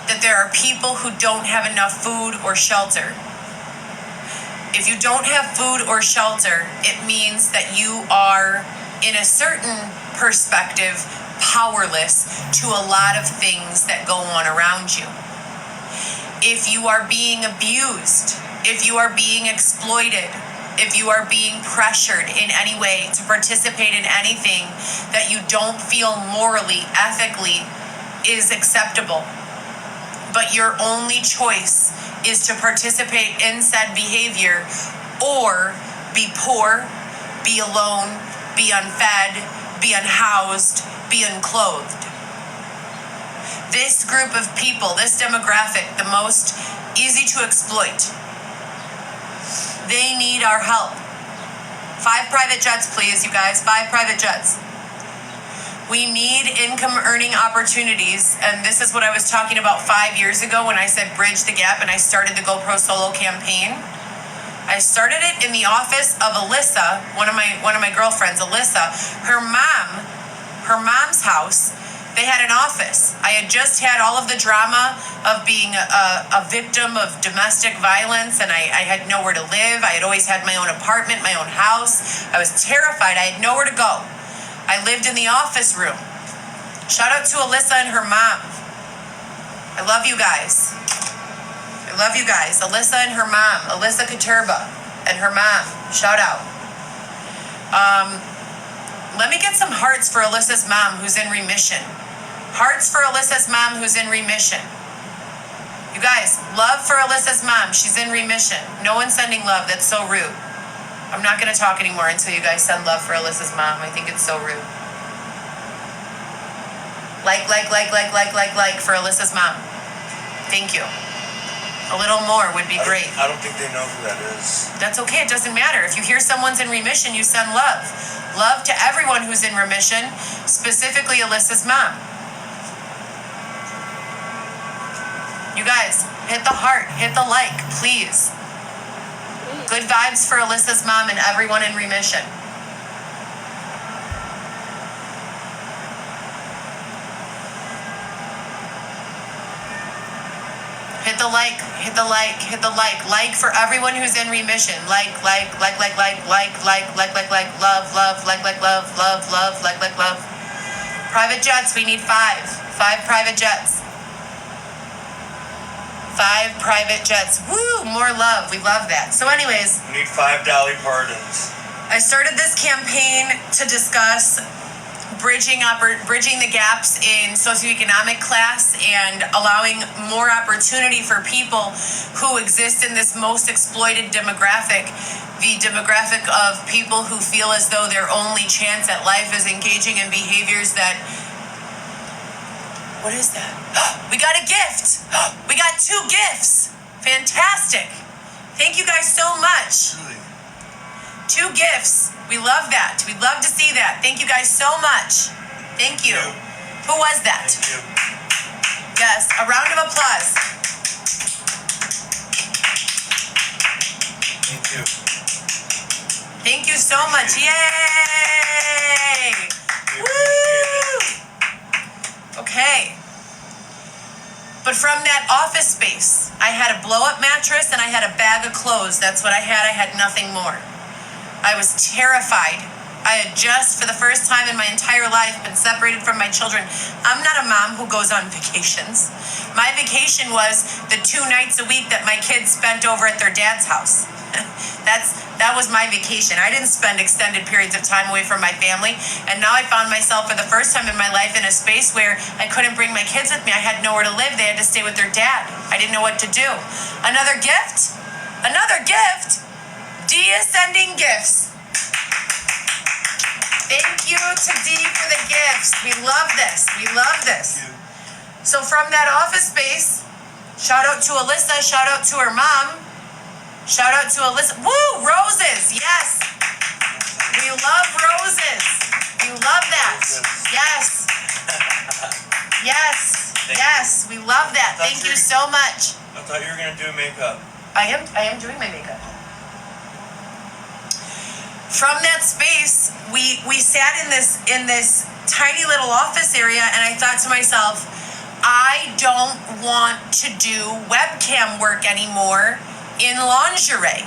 that there are people who don't have enough food or shelter. If you don't have food or shelter, it means that you are, in a certain perspective, powerless to a lot of things that go on around you. If you are being abused, if you are being exploited, if you are being pressured in any way to participate in anything that you don't feel morally, ethically is acceptable, but your only choice is to participate in said behavior or be poor, be alone, be unfed, be unhoused, be unclothed. This group of people, this demographic, the most easy to exploit, they need our help. 5 private jets, please, you guys. 5 private jets. We need income earning opportunities, and this is what I was talking about 5 years ago when I said bridge the gap and I started the GoPro Solo campaign. I started it in the office of Alyssa, one of my girlfriends, Alyssa. Her mom's house, they had an office. I had just had all of the drama of being a victim of domestic violence, and I had nowhere to live. I had always had my own apartment, my own house. I was terrified. I had nowhere to go. I lived in the office room. Shout out to Alyssa and her mom. I love you guys. I love you guys. Alyssa and her mom. Alyssa Katurba and her mom. Shout out. Let me get some hearts for Alyssa's mom who's in remission. Hearts for Alyssa's mom who's in remission. You guys, love for Alyssa's mom. She's in remission. No one's sending love. That's so rude. I'm not going to talk anymore until you guys send love for Alyssa's mom. I think it's so rude. Like for Alyssa's mom. Thank you. A little more would be great. I don't think they know who that is. That's okay. It doesn't matter. If you hear someone's in remission, you send love. Love to everyone who's in remission, specifically Alyssa's mom. You guys, hit the heart, hit the like, please. Good vibes for Alyssa's mom and everyone in remission. Hit the like, hit the like, hit the like. Like for everyone who's in remission. Like, love, love. Private jets, we need 5. 5 private jets. 5 private jets. Woo, more love. We love that. So anyways. We need 5 Dolly Partons. I started this campaign to discuss bridging the gaps in socioeconomic class and allowing more opportunity for people who exist in this most exploited demographic, the demographic of people who feel as though their only chance at life is engaging in behaviors that... What is that? We got a gift. We got 2 gifts. Fantastic. Thank you guys so much. 2 gifts. We love that. We'd love to see that. Thank you guys so much. Thank you. Who was that? Thank you. Yes, a round of applause. Thank you. Thank you so much. Yay! We Woo! Okay. But from that office space, I had a blow-up mattress and I had a bag of clothes. That's what I had. I had nothing more. I was terrified. I had just, for the first time in my entire life, been separated from my children. I'm not a mom who goes on vacations. My vacation was the 2 nights a week that my kids spent over at their dad's house. That was my vacation. I didn't spend extended periods of time away from my family. And now I found myself for the first time in my life in a space where I couldn't bring my kids with me. I had nowhere to live. They had to stay with their dad. I didn't know what to do. Another gift? Another gift? D is sending gifts. Thank you to D for the gifts. We love this. We love this. So from that office space, shout out to Alyssa, shout out to her mom. Shout out to Alyssa. Woo! Roses! Yes! We love roses. We love that. Yes. Yes. Yes. We love that. Thank you so much. I thought you were going to do makeup. I am doing my makeup. From that space, we sat in this tiny little office area, and I thought to myself, I don't want to do webcam work anymore in lingerie.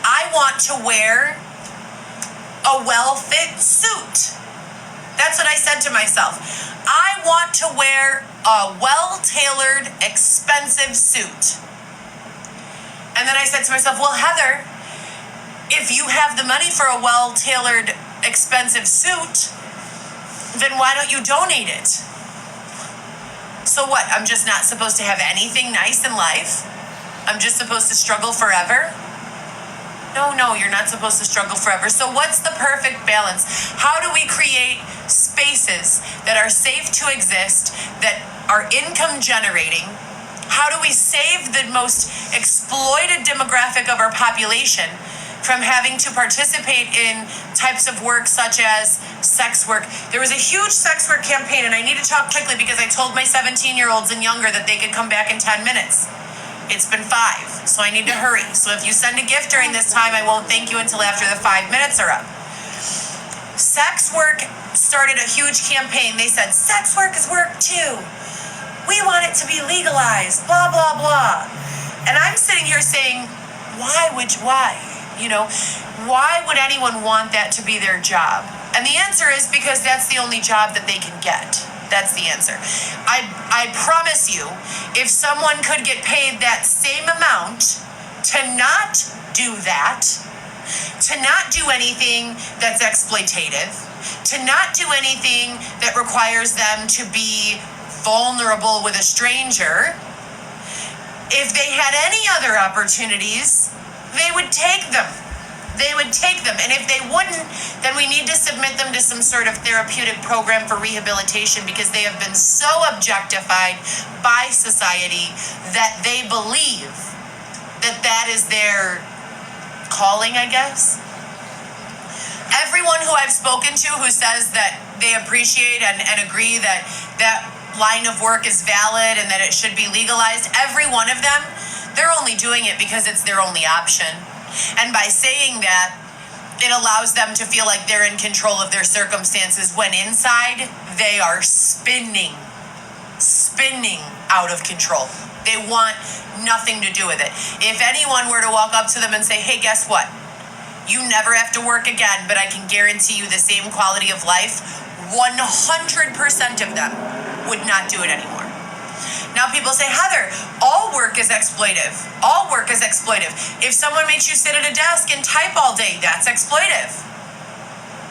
I want to wear a well-fit suit. That's what I said to myself. I want to wear a well-tailored, expensive suit. And then I said to myself, well, Heather, if you have the money for a well-tailored, expensive suit, then why don't you donate it? So what, I'm just not supposed to have anything nice in life? I'm just supposed to struggle forever? No, you're not supposed to struggle forever. So what's the perfect balance? How do we create spaces that are safe to exist, that are income generating? How do we save the most exploited demographic of our population from having to participate in types of work such as sex work? There was a huge sex work campaign, and I need to talk quickly because I told my 17-year-olds and younger that they could come back in 10 minutes. It's been 5, so I need to hurry. So if you send a gift during this time, I won't thank you until after the 5 minutes are up. Sex work started a huge campaign. They said, sex work is work too. We want it to be legalized, blah, blah, blah. And I'm sitting here saying, why? You know, why would anyone want that to be their job? And the answer is because that's the only job that they can get. That's the answer. I promise you, if someone could get paid that same amount to not do that, to not do anything that's exploitative, to not do anything that requires them to be vulnerable with a stranger, if they had any other opportunities, they would take them. They would take them. And if they wouldn't, then we need to submit them to some sort of therapeutic program for rehabilitation because they have been so objectified by society that they believe that that is their calling, I guess. Everyone who I've spoken to who says that they appreciate and agree that that line of work is valid and that it should be legalized, every one of them, they're only doing it because it's their only option. And by saying that, it allows them to feel like they're in control of their circumstances when inside they are spinning out of control. They want nothing to do with it. If anyone were to walk up to them and say, hey, guess what? You never have to work again, but I can guarantee you the same quality of life, 100% of them would not do it anymore. Now people say, Heather, all work is exploitive. All work is exploitive. If someone makes you sit at a desk and type all day, that's exploitive.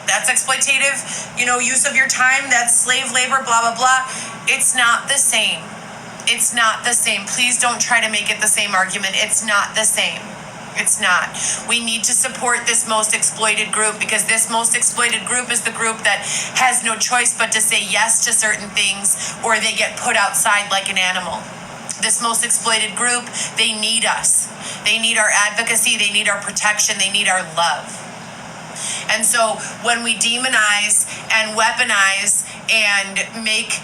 That's exploitative, use of your time. That's slave labor, blah, blah, blah. It's not the same. It's not the same. Please don't try to make it the same argument. It's not the same. It's not. We need to support this most exploited group, because this most exploited group is the group that has no choice but to say yes to certain things, or they get put outside like an animal. This most exploited group, they need us. They need our advocacy. They need our protection. They need our love. And so when we demonize and weaponize and make,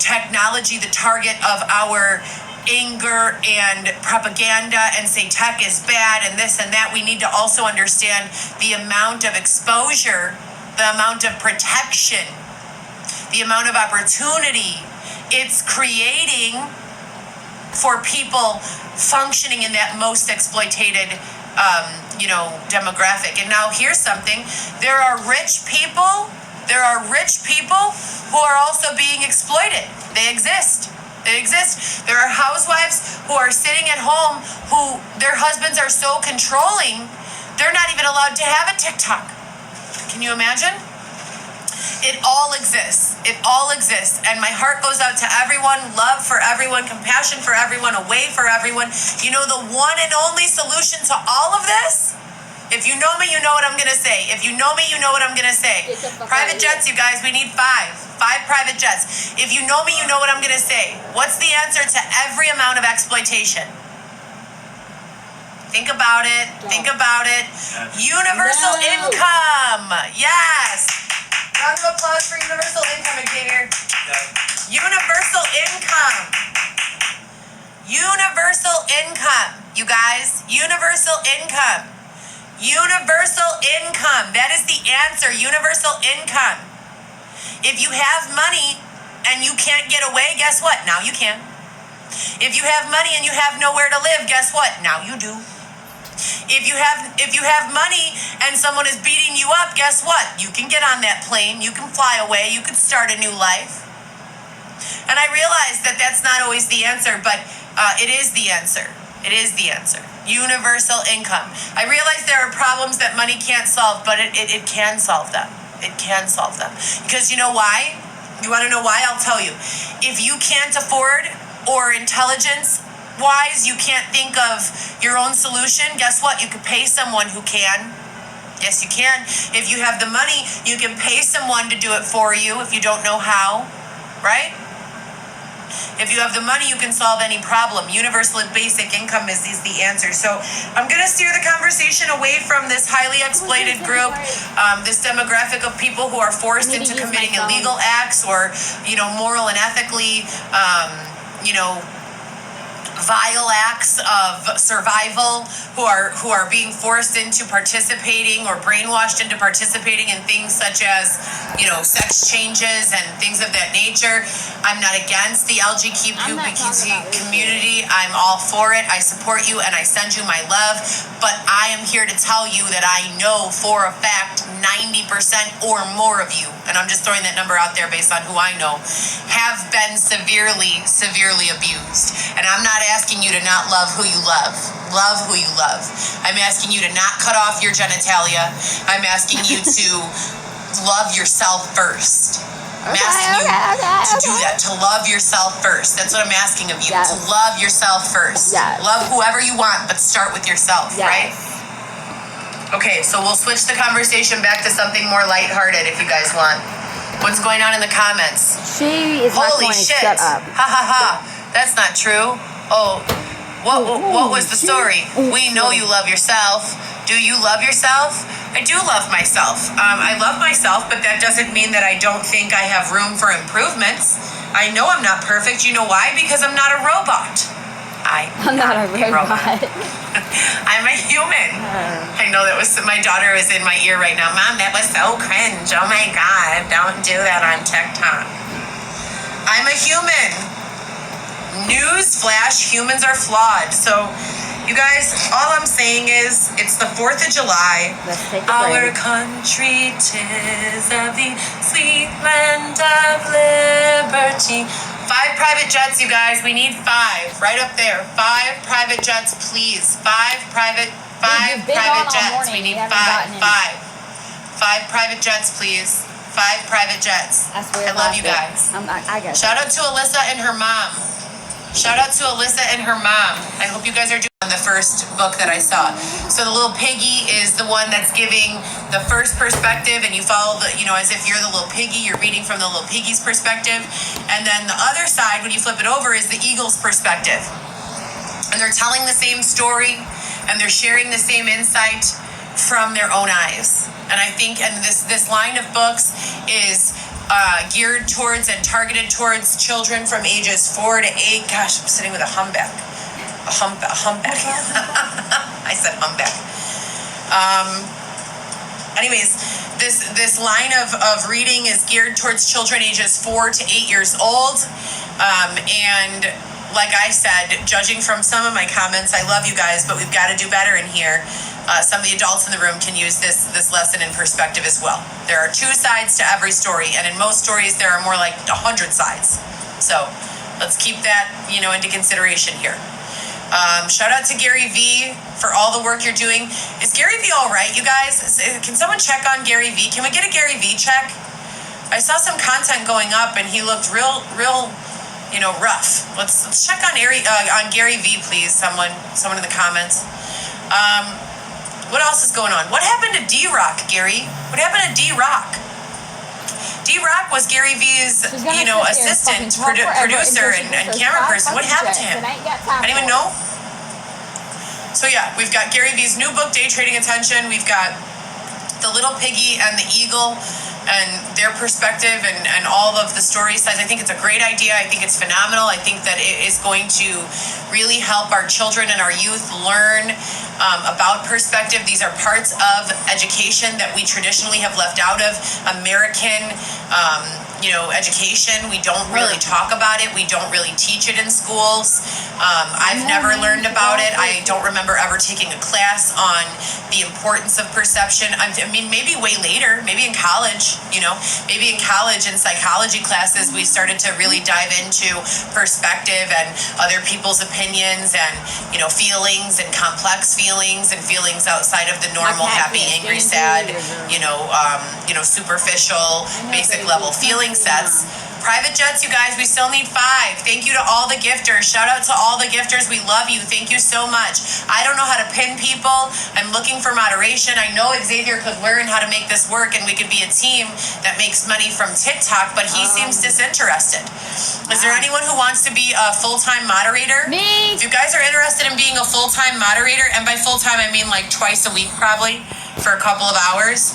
technology the target of our anger and propaganda and say tech is bad and this and that, we need to also understand the amount of exposure, the amount of protection, the amount of opportunity it's creating for people functioning in that most exploited demographic. And now here's something. There are rich people who are also being exploited. They exist. There are housewives who are sitting at home who their husbands are so controlling, they're not even allowed to have a TikTok. Can you imagine? It all exists. It all exists. And my heart goes out to everyone, love for everyone, compassion for everyone, a way for everyone. The one and only solution to all of this? If you know me, you know what I'm going to say. If you know me, you know what I'm going to say. Private jets, you guys, we need 5 private jets. If you know me, you know what I'm going to say. What's the answer to every amount of exploitation? Think about it. Think about it. Universal income. Yes. Round of applause for universal income, Xavier. Universal income. Universal income, you guys. Universal income. Universal income. That is the answer. Universal income. If you have money and you can't get away, guess what? Now you can. If you have money and you have nowhere to live, guess what? Now you do. If you have money and someone is beating you up, guess what? You can get on that plane. You can fly away. You can start a new life. And I realize that that's not always the answer, but it is the answer. It is the answer. Universal income. I realize there are problems that money can't solve, but it can solve them. It can solve them. Because you know why? You want to know why? I'll tell you. If you can't afford, or intelligence-wise, you can't think of your own solution, guess what? You could pay someone who can. Yes, you can. If you have the money, you can pay someone to do it for you if you don't know how, right? If you have the money, you can solve any problem. Universal and basic income is the answer. So I'm going to steer the conversation away from this highly exploited group, this demographic of people who are forced into committing illegal acts or, moral and ethically, vile acts of survival, who are being forced into participating or brainwashed into participating in things such as, sex changes and things of that nature. I'm not against the LGBTQ community. I'm all for it. I support you and I send you my love. But I am here to tell you that I know for a fact 90% or more of you, and I'm just throwing that number out there based on who I know, have been severely, severely abused. And I'm not asking you to not love who you love. Love who you love. I'm asking you to not cut off your genitalia. I'm asking you to love yourself first. I'm asking you to do that, to love yourself first. That's what I'm asking of you, to love yourself first. Love whoever you want, but start with yourself, right? Okay, so we'll switch the conversation back to something more lighthearted if you guys want. What's going on in the comments? She is not going to shut up. Ha ha ha. That's not true. Oh, what was the story? We know you love yourself. Do you love yourself? I do love myself. I love myself, but that doesn't mean that I don't think I have room for improvements. I know I'm not perfect. You know why? Because I'm not a robot. I'm not a robot. I'm a human. I know that was, my daughter is in my ear right now. Mom, that was so cringe. Oh my God, don't do that on TikTok. I'm a human. Newsflash, humans are flawed. So, you guys, all I'm saying is, it's the 4th of July. Let's take a Our break. country 'tis of the sweet land of liberty. 5 private jets, you guys. We need 5. Right up there. 5 private jets, please. 5 private you've been on all jets. morning, We need you haven't 5. gotten any. 5 private jets, please. 5 private jets. I swear. I love you guys. I got Shout out to Alyssa and her mom. Shout out to Alyssa and her mom. I hope you guys are doing the first book that I saw. So the little piggy is the one that's giving the first perspective, and you follow the, as if you're the little piggy, you're reading from the little piggy's perspective. And then the other side, when you flip it over, is the eagle's perspective. And they're telling the same story, and they're sharing the same insight from their own eyes. And I think, and this line of books is geared towards and targeted towards children from ages 4 to 8. Gosh, I'm sitting with a humpback. A humpback. I said humpback. Anyways, this line of reading is geared towards children ages 4 to 8 years old. And like I said, judging from some of my comments, I love you guys, but we've got to do better in here. Some of the adults in the room can use this lesson in perspective as well. There are 2 sides to every story, and in most stories, there are more like 100 sides. So let's keep that, into consideration here. Shout out to Gary V for all the work you're doing. Is Gary V all right, you guys? Can someone check on Gary V? Can we get a Gary V check? I saw some content going up, and he looked real, rough. Let's check on Gary V, please. Someone in the comments. What else is going on? What happened to D-Rock, Gary? What happened to D-Rock? D-Rock was Gary V's, assistant, producer, and camera person. What happened to him? Anyone know? So yeah, we've got Gary V's new book, Day Trading Attention. We've got the little piggy and the eagle and their perspective and all of the story sides. I think it's a great idea. I think it's phenomenal. I think that it is going to really help our children and our youth learn about perspective. These are parts of education that we traditionally have left out of American education. We don't really talk about it. We don't really teach it in schools. I've never learned about it. I don't remember ever taking a class on the importance of perception. I mean, maybe way later, maybe in college, maybe in college in psychology classes, we started to really dive into perspective and other people's opinions and, feelings and complex feelings and feelings outside of the normal happy, angry, sad, superficial, basic level feeling sets. Private jets, you guys, we still need 5. Thank you to all the gifters. Shout out to all the gifters. We love you. Thank you so much. I don't know how to pin people. I'm looking for moderation. I know Xavier could learn how to make this work, and we could be a team that makes money from TikTok, but he seems disinterested. Is there anyone who wants to be a full-time moderator? Me. If you guys are interested in being a full-time moderator, and by full-time I mean like twice a week probably for a couple of hours,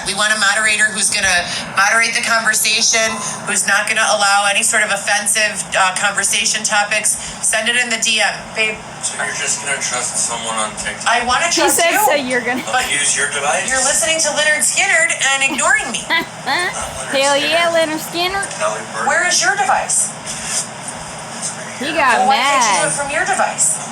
we want a moderator who's going to moderate the conversation, who's not going to allow any sort of offensive conversation topics. Send it in the DM. Babe. So you're just going to trust someone on TikTok? I want to She trust said you. so you're going to. But use your device? You're listening to Leonard Skinner and ignoring me. Hell yeah, Leonard Skinner. Where is your device? He got Why can't you do it mad. from your device?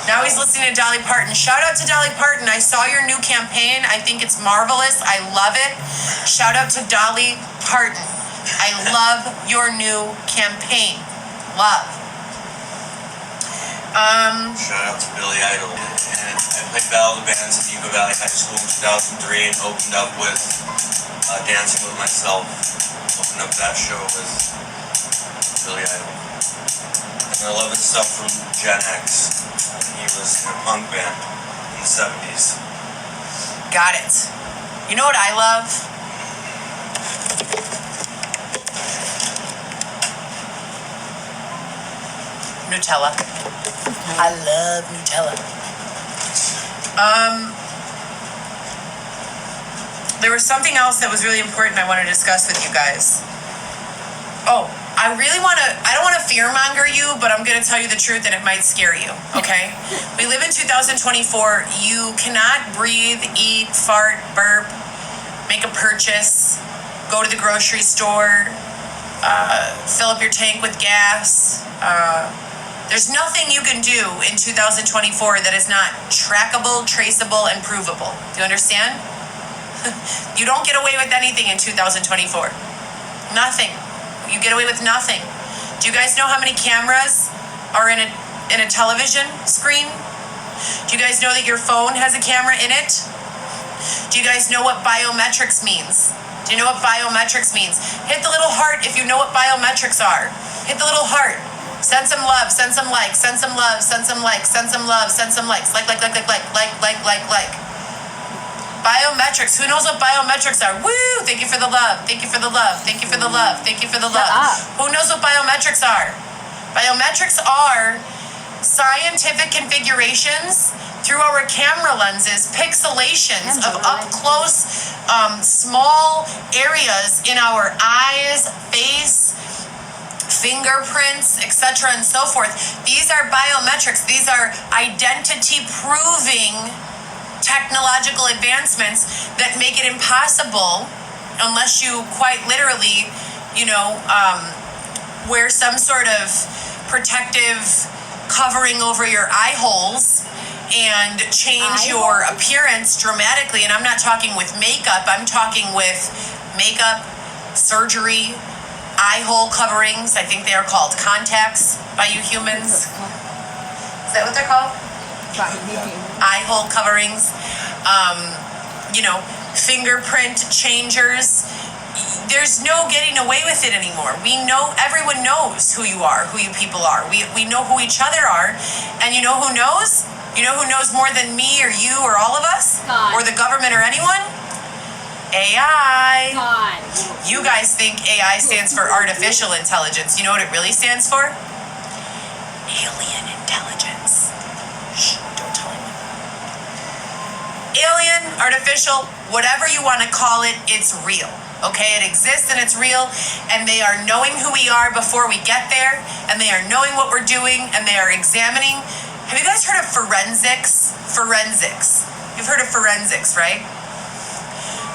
Now he's listening to Dolly Parton. Shout out to Dolly Parton. I saw your new campaign. I think it's marvelous. I love it. Shout out to Dolly Parton. I love your new campaign. Love. Shout out to Billy Idol. And I played Battle of the Bands at Yuba Valley High School in 2003 and opened up with Dancing with Myself. Opened up that show with Billy Idol. And I love his stuff from Gen X. He was in a punk band in the 70s. Got it. You know what I love? Nutella. I love Nutella. There was something else that was really important I want to discuss with you guys. Oh, I don't want to fearmonger you, but I'm going to tell you the truth and it might scare you, okay? We live in 2024. You cannot breathe, eat, fart, burp, make a purchase, go to the grocery store, fill up your tank with gas. There's nothing you can do in 2024 that is not trackable, traceable, and provable. Do you understand? You don't get away with anything in 2024. Nothing. You get away with nothing. Do you guys know how many cameras are in a television screen? Do you guys know that your phone has a camera in it? Do you guys know what biometrics means? Do you know what biometrics means? Hit the little heart if you know what biometrics are. Hit the little heart. Send some love, send some likes, send some love, send some likes, send some love, send some likes. Like. Biometrics. Who knows what biometrics are? Woo! Thank you for the love. Thank you for the love. Thank you for the love. Thank you for the love. up. Who knows what biometrics are? Biometrics are scientific configurations through our camera lenses, pixelations of up close, small areas in our eyes, face, fingerprints, etc., and so forth. These are biometrics. These are identity proving technological advancements that make it impossible, unless you quite literally, wear some sort of protective covering over your eye holes and change your appearance dramatically. And I'm not talking with makeup. I'm talking with makeup, surgery, eye hole coverings. I think they are called contacts by you humans. Is that what they're called? Eye hole coverings, fingerprint changers. There's no getting away with it anymore. We know, everyone knows who you are, who you people are. We know who each other are. And you know who knows? You know who knows more than me or you or all of us? God. Or the government or anyone? AI. God. You guys think AI stands for artificial intelligence. You know what it really stands for? Alien intelligence. Shh, don't tell anyone. Alien, artificial, whatever you want to call it, it's real. Okay, it exists and it's real, and they are knowing who we are before we get there, and they are knowing what we're doing, and they are examining. Have you guys heard of forensics? Forensics. You've heard of forensics, right?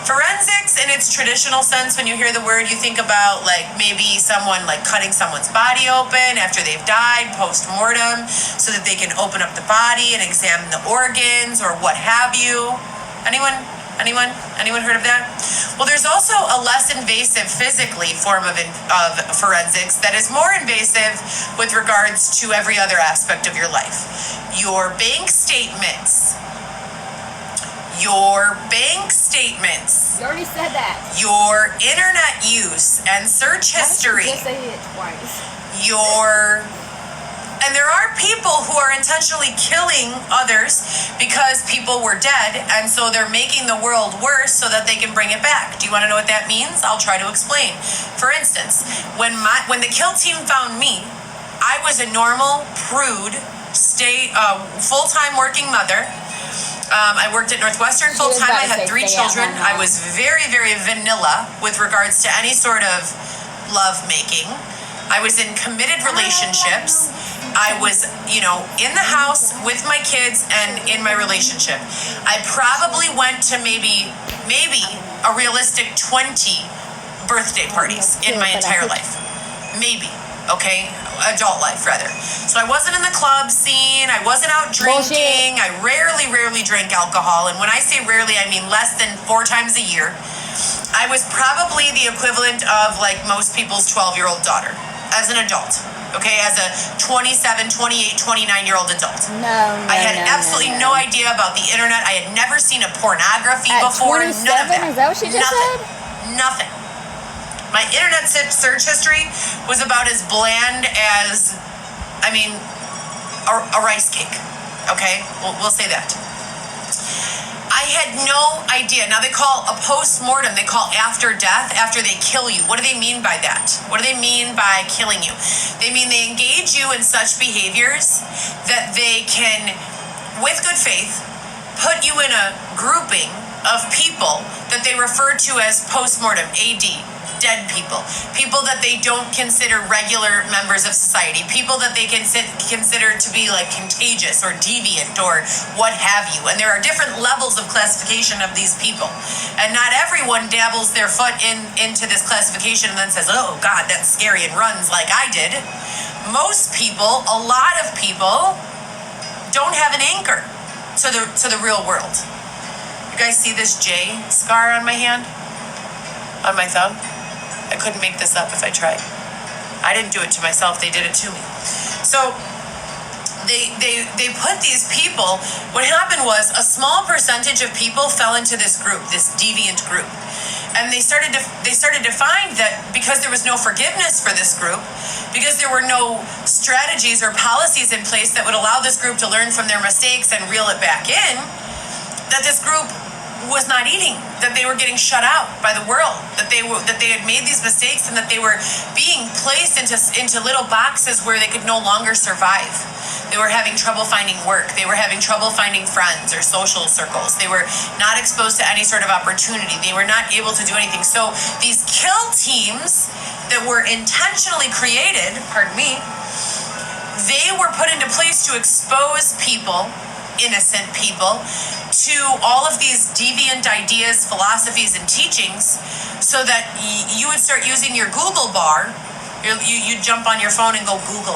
Forensics in its traditional sense, when you hear the word, you think about like maybe someone like cutting someone's body open after they've died, post-mortem, so that they can open up the body and examine the organs or what have you. Anyone heard of that? Well, there's also a less invasive physically form of forensics that is more invasive with regards to every other aspect of your life. Your bank statements. Your bank statements. You already said that. Your internet use and search history. Just say it twice. And there are people who are intentionally killing others because people were dead, and so they're making the world worse so that they can bring it back. Do you want to know what that means? I'll try to explain. For instance, when the kill team found me, I was a normal, prude, full-time working mother. I worked at Northwestern full-time. I had 3 children. I was very, very vanilla with regards to any sort of love making. I was in committed relationships. I was, in the house with my kids and in my relationship. I probably went to maybe a realistic 20 birthday parties in my entire life. Maybe. Okay? Adult life, rather. So I wasn't in the club scene. I wasn't out drinking. I rarely drank alcohol. And when I say rarely, I mean less than 4 times a year. I was probably the equivalent of like most people's 12-year-old daughter as an adult. Okay, as a 27, 28, 29-year-old adult. I had absolutely no idea about the internet. I had never seen a pornography before. 27? None of that. Is that what she just said? Nothing. My internet search history was about as bland as, a rice cake. Okay, we'll say that. I had no idea. Now they call a post-mortem, they call after death, after they kill you. What do they mean by that? What do they mean by killing you? They mean they engage you in such behaviors that they can, with good faith, put you in a grouping of people that they refer to as post-mortem, AD, dead people that they don't consider regular members of society, people that they consider to be like contagious or deviant or what have you. And there are different levels of classification of these people. And not everyone dabbles their foot into this classification and then says, oh God, that's scary, and runs like I did. Most people, a lot of people, don't have an anchor to the real world. You guys see this J scar on my hand? On my thumb? I couldn't make this up if I tried. I didn't do it to myself. They did it to me. So they put these people. What happened was a small percentage of people fell into this group, this deviant group. And they started to find that because there was no forgiveness for this group, because there were no strategies or policies in place that would allow this group to learn from their mistakes and reel it back in, that this group was not eating, that they were getting shut out by the world, that they had made these mistakes, and that they were being placed into little boxes where they could no longer survive. They were having trouble finding work. They were having trouble finding friends or social circles. They were not exposed to any sort of opportunity. They were not able to do anything. So these kill teams that were intentionally created, pardon me, they were put into place to expose people, innocent people, to all of these deviant ideas, philosophies, and teachings, so that you would start using your Google bar. You jump on your phone and go Google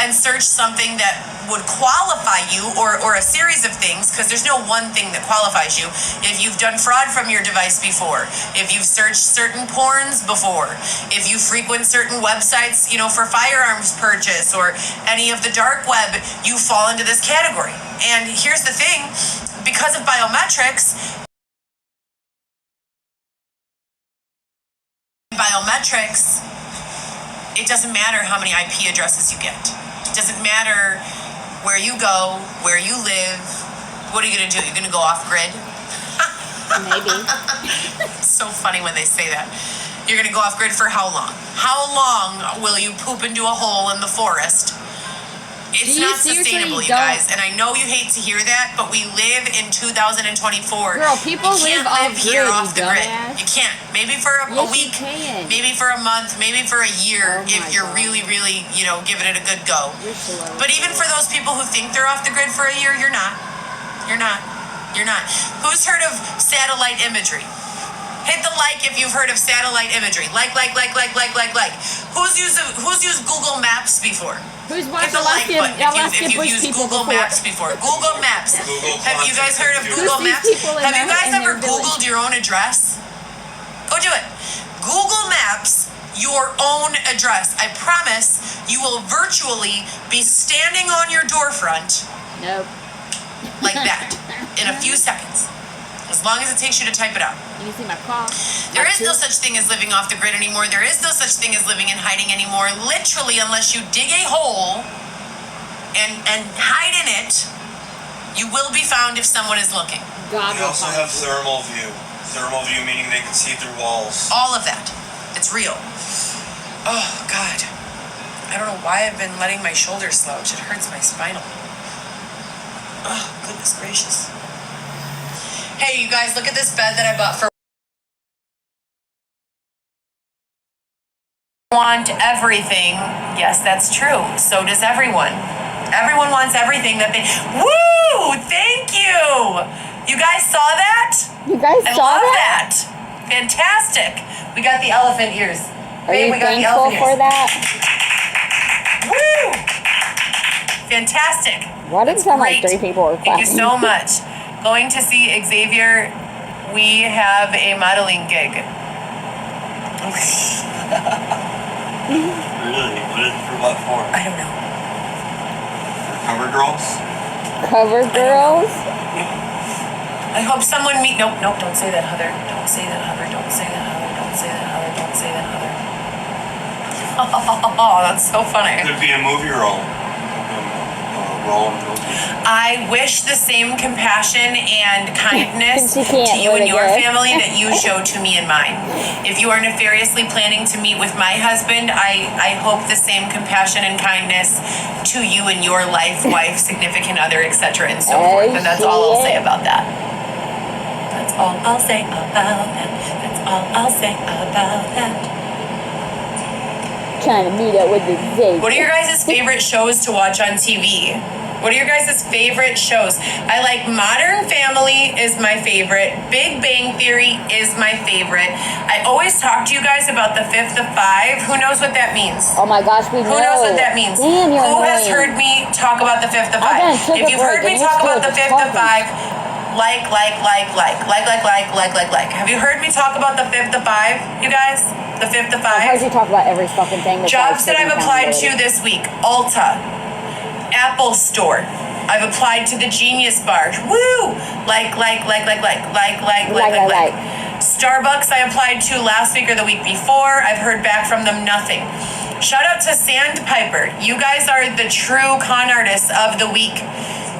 and search something that would qualify you, or a series of things, because there's no one thing that qualifies you. If you've done fraud from your device before, if you've searched certain porns before, if you frequent certain websites, for firearms purchase or any of the dark web, you fall into this category. And here's the thing, because of biometrics, it doesn't matter how many IP addresses you get. It doesn't matter where you go, where you live. What are you going to do? You're going to go off grid? Maybe. It's so funny when they say that. You're going to go off grid for how long? How long will you poop into a hole in the forest? It's not sustainable, you guys. And I know you hate to hear that, but we live in 2024. Girl, people you can't live here off off the grid, grid. dumbass. You can't. Maybe for a Yes, week, you can. maybe for a month, maybe for a year, Oh if my you're God. really, giving it a good go. You're slow. But even for those people who think they're off the grid for a year, you're not. You're not. You're not. Who's heard of satellite imagery? Hit the like if you've heard of satellite imagery. Like. Who's used Google Maps before? Who's Hit watched the like button if you've Bush used people Google before? Maps before. Google Maps. Google Have you guys heard of Who's Google these Maps? people in Have you their- guys in their ever village? Googled your own address? Go do it. Google Maps your own address. I promise you will virtually be standing on your door front Nope. like that in a few seconds. As long as it takes you to type it out. You can see my car. There is no such thing as living off the grid anymore. There is no such thing as living in hiding anymore. Literally, unless you dig a hole and hide in it, you will be found if someone is looking. God We will also find have you. thermal view. Thermal view meaning they can see through walls. All of that. It's real. Oh, God. I don't know why I've been letting my shoulders slouch. It hurts my spinal. Oh, goodness gracious. Hey, you guys, look at this bed that I bought for... Want everything. Yes, that's true. So does everyone. Everyone wants everything that they... Woo! Thank you! You guys saw that? You guys I saw love that? that. Fantastic. We got the elephant ears. Are Babe, you we got the thankful elephant for ears. that? Woo! Fantastic. Why did it sound like Great. 3 people were Thank you clapping? so much. Going to see Xavier. We have a modeling gig. Really? For what for? I don't know. Cover girls? Cover girls? I hope someone meet. Nope, don't say that, Heather. Don't say that, Heather. Don't say that, Heather. Don't say that, Heather. Don't say that, Heather. Oh, that's so funny. Could be a movie role. Role in a movie. I wish the same compassion and kindness She can't to you and really your good. family that you show to me and mine. If you are nefariously planning to meet with my husband, I hope the same compassion and kindness to you and your life, wife, significant other, etc., and so forth. And that's all I'll say about that. That's all I'll say about that. That's all I'll say about that. Trying to meet up with the Zay. What are your guys' favorite shows to watch on TV? What are your guys' favorite shows? I like Modern Family is my favorite. Big Bang Theory is my favorite. I always talk to you guys about the Fifth of Five. Who knows what that means? Oh my gosh, we know. Who knows what that means? Damn, you're Who has annoying. heard me talk about the Fifth of I Five? done took If a you've break heard me and you're talk still about the just Fifth of talking. Five, Have you heard me talk about the 5 to 5, you guys? The 5 to 5? I've heard you talk about every fucking thing. Jobs that I've applied to this week: Ulta, Apple Store. I've applied to the Genius Bar. Woo! Like. Starbucks I applied to last week or the week before. I've heard back from them nothing. Shout out to Sandpiper. You guys are the true con artists of the week.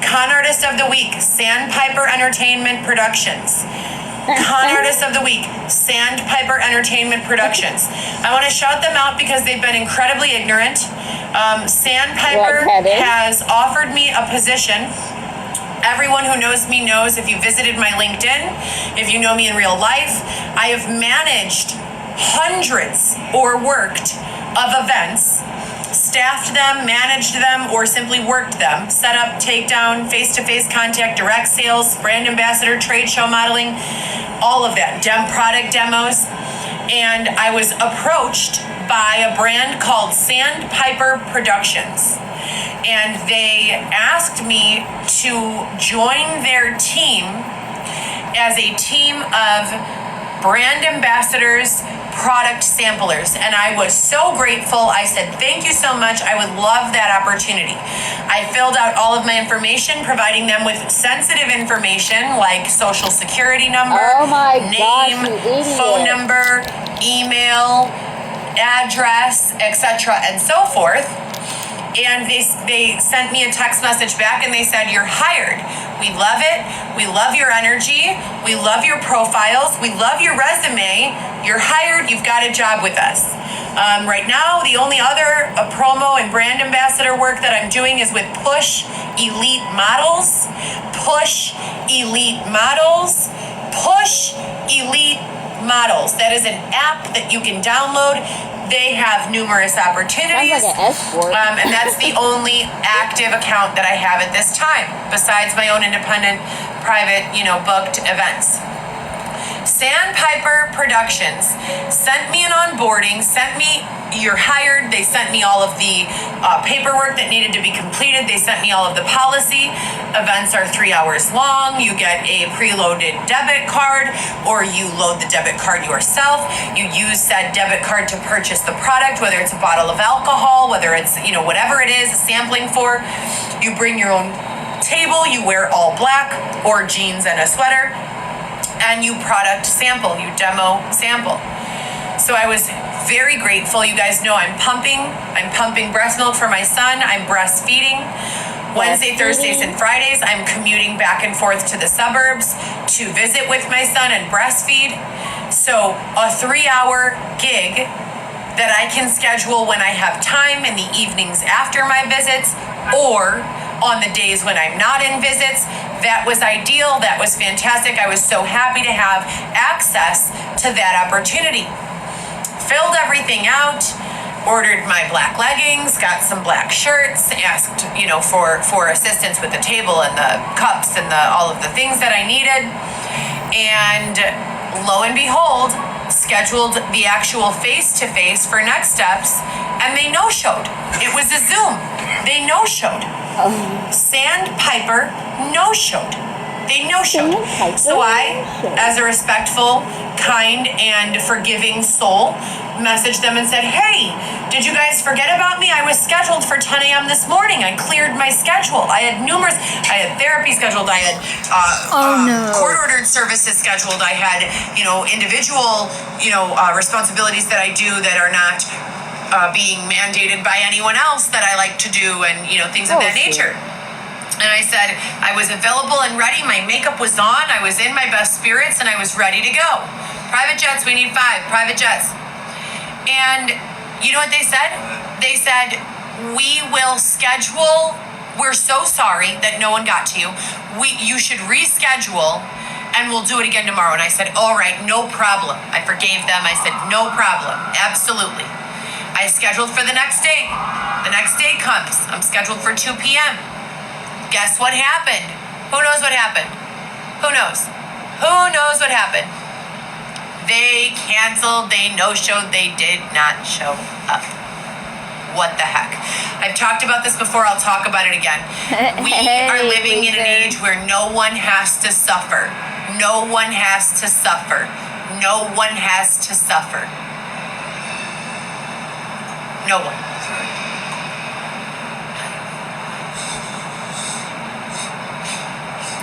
Con artist of the week, Sandpiper Entertainment Productions. Con artist of the week, Sandpiper Entertainment Productions. I want to shout them out because they've been incredibly ignorant. Sandpiper has offered me a position. Everyone who knows me knows, if you visited my LinkedIn, if you know me in real life, I have managed hundreds or worked of events, staffed them, managed them, or simply worked them, set up, takedown, face-to-face contact, direct sales, brand ambassador, trade show modeling, all of that, product demos. And I was approached by a brand called Sandpiper Productions. And they asked me to join their team as a team of brand ambassadors, product samplers. And I was so grateful. I said, thank you so much. I would love that opportunity. I filled out all of my information, providing them with sensitive information like social security number, name, phone number, email, address, etc., and so forth. And they sent me a text message back and they said, you're hired. We love it. We love your energy. We love your profiles. We love your resume. You're hired. You've got a job with us. Right now, the only other promo and brand ambassador work that I'm doing is with Push Elite Models. Push Elite Models. Push Elite Models. That is an app that you can download. They have numerous opportunities. Sounds like an escort. And that's the only active account that I have at this time, besides my own independent, private, booked events. Sandpiper Productions sent me an onboarding, you're hired. They sent me all of the paperwork that needed to be completed. They sent me all of the policy. Events are 3 hours long. You get a preloaded debit card, or you load the debit card yourself. You use said debit card to purchase the product, whether it's a bottle of alcohol, whether it's, whatever it is, sampling for. You bring your own table. You wear all black or jeans and a sweater. And you product sample, you demo sample. So I was very grateful. You guys know I'm pumping breast milk for my son. I'm breastfeeding. Wednesday, Thursdays, and Fridays, I'm commuting back and forth to the suburbs to visit with my son and breastfeed. So a 3-hour gig that I can schedule when I have time in the evenings after my visits, or on the days when I'm not in visits. That was ideal. That was fantastic. I was so happy to have access to that opportunity. Filled everything out, ordered my black leggings, got some black shirts, asked, for assistance with the table and the cups and all of the things that I needed. And lo and behold, scheduled the actual face-to-face for next steps, and they no-showed. It was a Zoom. They no-showed. Sandpiper no-showed. They no-showed. So I, as a respectful, kind, and forgiving soul, messaged them and said, hey, did you guys forget about me? I was scheduled for 10 a.m. this morning. I cleared my schedule. I had therapy scheduled. I had court-ordered services scheduled. I had, individual, responsibilities that I do that are not being mandated by anyone else that I like to do, and, things of that nature. And I said, I was available and ready. My makeup was on. I was in my best spirits, and I was ready to go. Private jets, we need 5 private jets. And you know what they said? They said, we will schedule. We're so sorry that no one got to you. You should reschedule, and we'll do it again tomorrow. And I said, all right, no problem. I forgave them. I said, no problem. Absolutely. I scheduled for the next day. The next day comes. I'm scheduled for 2 p.m. Guess what happened? Who knows what happened? Who knows? Who knows what happened? They canceled. They no-showed. They did not show up. what the heck. I've talked about this before, I'll talk about it again. We are living in an age where no one has to suffer. No one has to suffer. No one has to suffer. No one.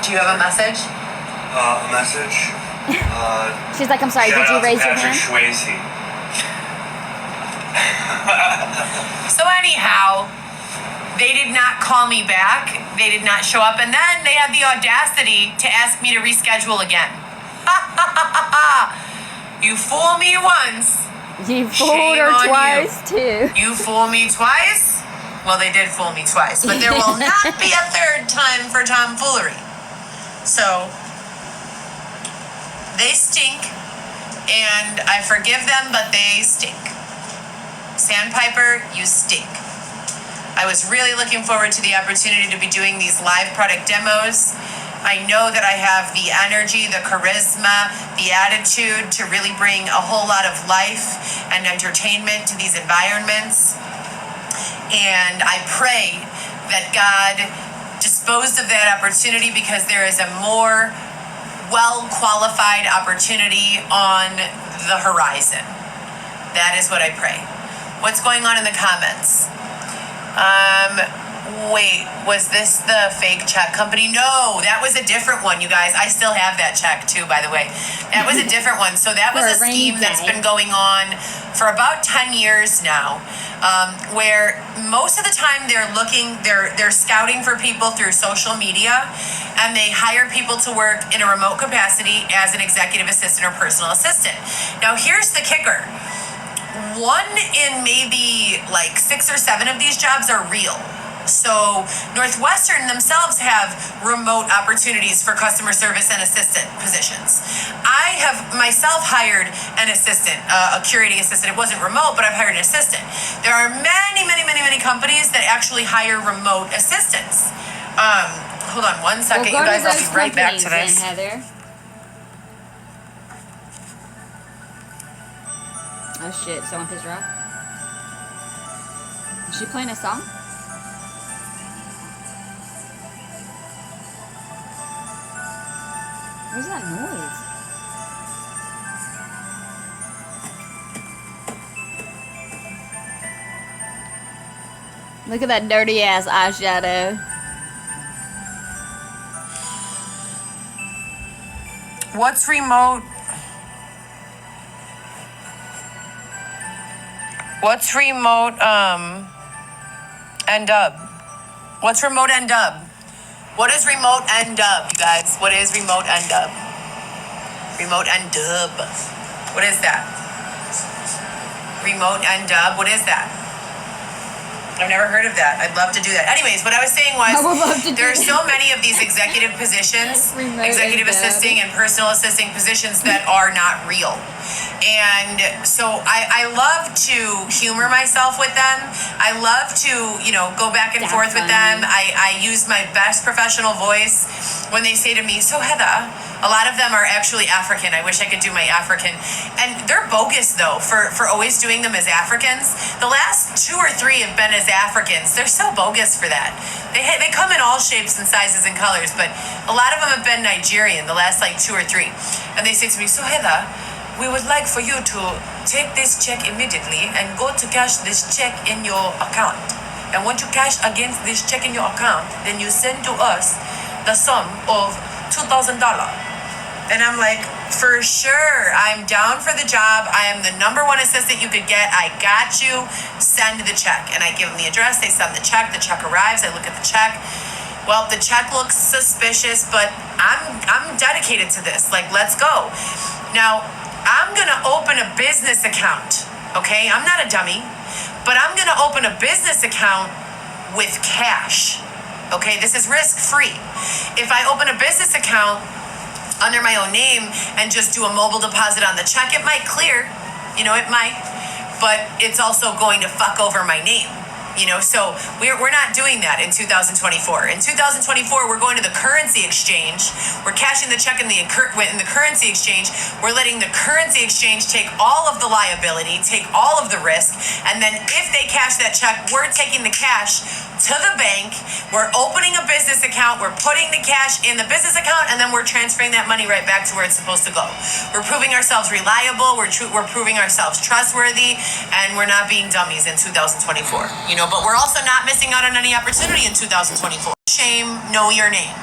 Do you have a message? A message? She's like, I'm sorry, did Shout you out to raise your Patrick hand? Swayze. So anyhow, they did not call me back. They did not show up. And then they had the audacity to ask me to reschedule again. You fool me once. You fooled Shame her on twice, too. You fool me twice? Well, they did fool me twice. But there will not be a third time for tomfoolery. So, they stink. And I forgive them, but they stink. Sandpiper, you stink. I was really looking forward to the opportunity to be doing these live product demos. I know that I have the energy, the charisma, the attitude to really bring a whole lot of life and entertainment to these environments. And I pray that God disposed of that opportunity because there is a more well-qualified opportunity on the horizon. That is what I pray. What's going on in the comments? Wait, was this the fake check company? No, that was a different one, you guys. I still have that check too, by the way. That was a different one. So that was a For a rainy scheme that's day. been going on for about 10 years now, where most of the time they're scouting for people through social media, and they hire people to work in a remote capacity as an executive assistant or personal assistant. Now, here's the kicker. One in maybe like 6 or 7 of these jobs are real. So Northwestern themselves have remote opportunities for customer service and assistant positions. I have myself hired an assistant, a curating assistant. It wasn't remote, but I've hired an assistant. There are many, many, many, many companies that actually hire remote assistants. Hold on one second, Well, you go guys. to I'll those be right back to companies this. then, Heather. Oh shit, someone pissed her off? Is she playing a song? Where's that noise? Look at that dirty ass eyeshadow. What's remote? What's remote N-dub? What's remote N-dub? What is remote N-dub, you guys? What is remote N-dub? Remote N-dub. What is that? Remote N-dub. What is that? I've never heard of that. I'd love to do that. Anyways, what I was saying was, I would love to do there are so that. many of these executive positions, Remote executive N-dub. assisting and personal assisting positions that are not real. And so I love to humor myself with them. I love to, go back and That's forth with funny. them. I use my best professional voice when they say to me, so Heather, a lot of them are actually African. I wish I could do my African. And they're bogus, though, for always doing them as Africans. The last 2 or 3 have been as Africans. They're so bogus for that. They come in all shapes and sizes and colors, but a lot of them have been Nigerian, the last 2 or 3. And they say to me, so Heather, we would like for you to take this check immediately and go to cash this check in your account. And once you cash against this check in your account, then you send to us the sum of $2,000. And I'm like, for sure, I'm down for the job. I am the #1 assistant you could get. I got you. Send the check. And I give them the address. They send the check. The check arrives. I look at the check. Well, the check looks suspicious, but I'm dedicated to this. Let's go. Now, I'm going to open a business account, okay? I'm not a dummy, but I'm going to open a business account with cash, okay? This is risk-free. If I open a business account under my own name and just do a mobile deposit on the check, it might clear, it might, but it's also going to fuck over my name. So we're not doing that in 2024. In 2024, we're going to the currency exchange. We're cashing the check in the currency exchange. We're letting the currency exchange take all of the liability, take all of the risk, and then if they cash that check, we're taking the cash to the bank. We're opening a business account. We're putting the cash in the business account, and then we're transferring that money right back to where it's supposed to go. We're proving ourselves reliable. We're proving ourselves trustworthy, and we're not being dummies in 2024. But we're also not missing out on any opportunity in 2024. Shame, know your name.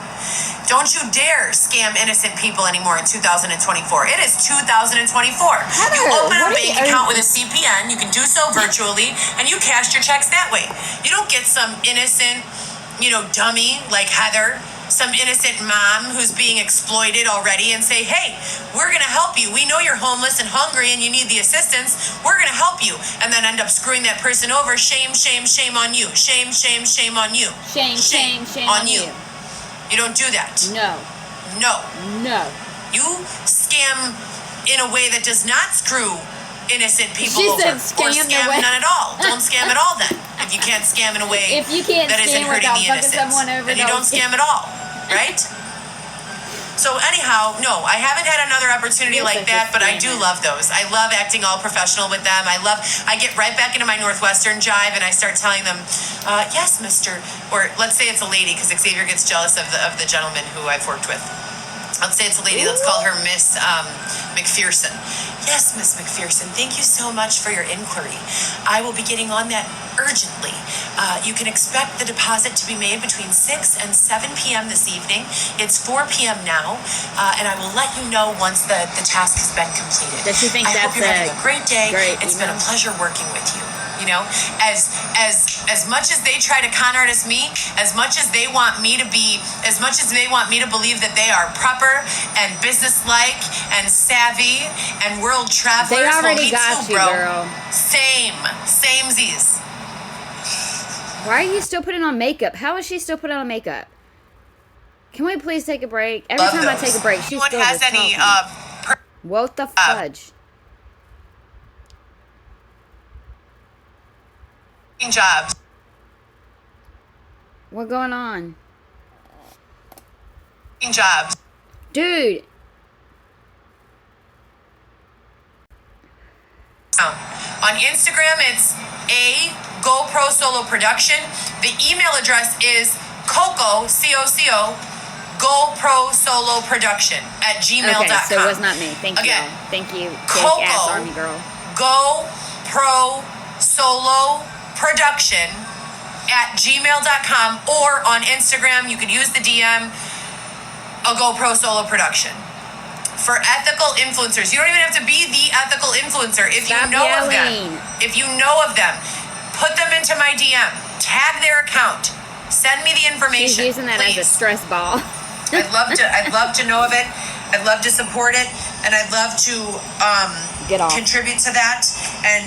Don't you dare scam innocent people anymore in 2024. It is 2024. You open a bank account with a CPN. You can do so virtually, and you cash your checks that way. You don't get some innocent, dummy like Heather, some innocent mom who's being exploited already and say, hey, we're going to help you. We know you're homeless and hungry and you need the assistance. We're going to help you. And then end up screwing that person over. Shame, shame, shame on you. Shame, shame, shame on you. Shame, shame, shame on you. You don't do that. No. You scam in a way that does not screw innocent people She over. said Or scam scam the way- none at all. Don't scam at all then. If you can't scam in a way If you can't that isn't scam hurting without the fucking innocent, someone over, then you don't scam at all, right? So anyhow, no, I haven't had another opportunity You're like such a that, but I do scammer. love those. I love acting all professional with them. I get right back into my Northwestern jive and I start telling them, yes, Mr. Or let's say it's a lady because Xavier gets jealous of the gentleman who I've worked with. Let's say it's a lady. Let's call her Miss McPherson. Yes, Miss McPherson, thank you so much for your inquiry. I will be getting on that urgently. You can expect the deposit to be made between 6 and 7 p.m. this evening. It's 4 p.m. now, and I will let you know once the task has been completed. Does she think I that's hope you're having a great day. great It's been a email? pleasure working with you. As much as they try to con artist me, as much as they want me to believe that they are proper and businesslike and savvy and world travelers. They already me got too, you, bro. girl. Samesies. Why are you still putting on makeup? How is she still putting on makeup? Can we please take a break? Every Love time I those. take a break, she's Anyone still has just any talking. What the fudge? jobs? What going on? Jobs. Dude, On Instagram, it's a GoPro Solo Production. The email address is Coco, C-O-C-O, GoPro Solo Production at gmail.com. okay, so it was not me. Thank you. Again, Thank you, Coco. fake ass army girl. GoPro Solo Production at gmail.com, or on Instagram, you could use the DM, a GoPro Solo Production. For ethical influencers, you don't even have to be the ethical influencer. If Stop you know of yelling. them, put them into my DM, tag their account, send me the information. She's using that please. as a stress ball. I'd love to know of it. I'd love to support it, and I'd love to Get off. contribute to that, and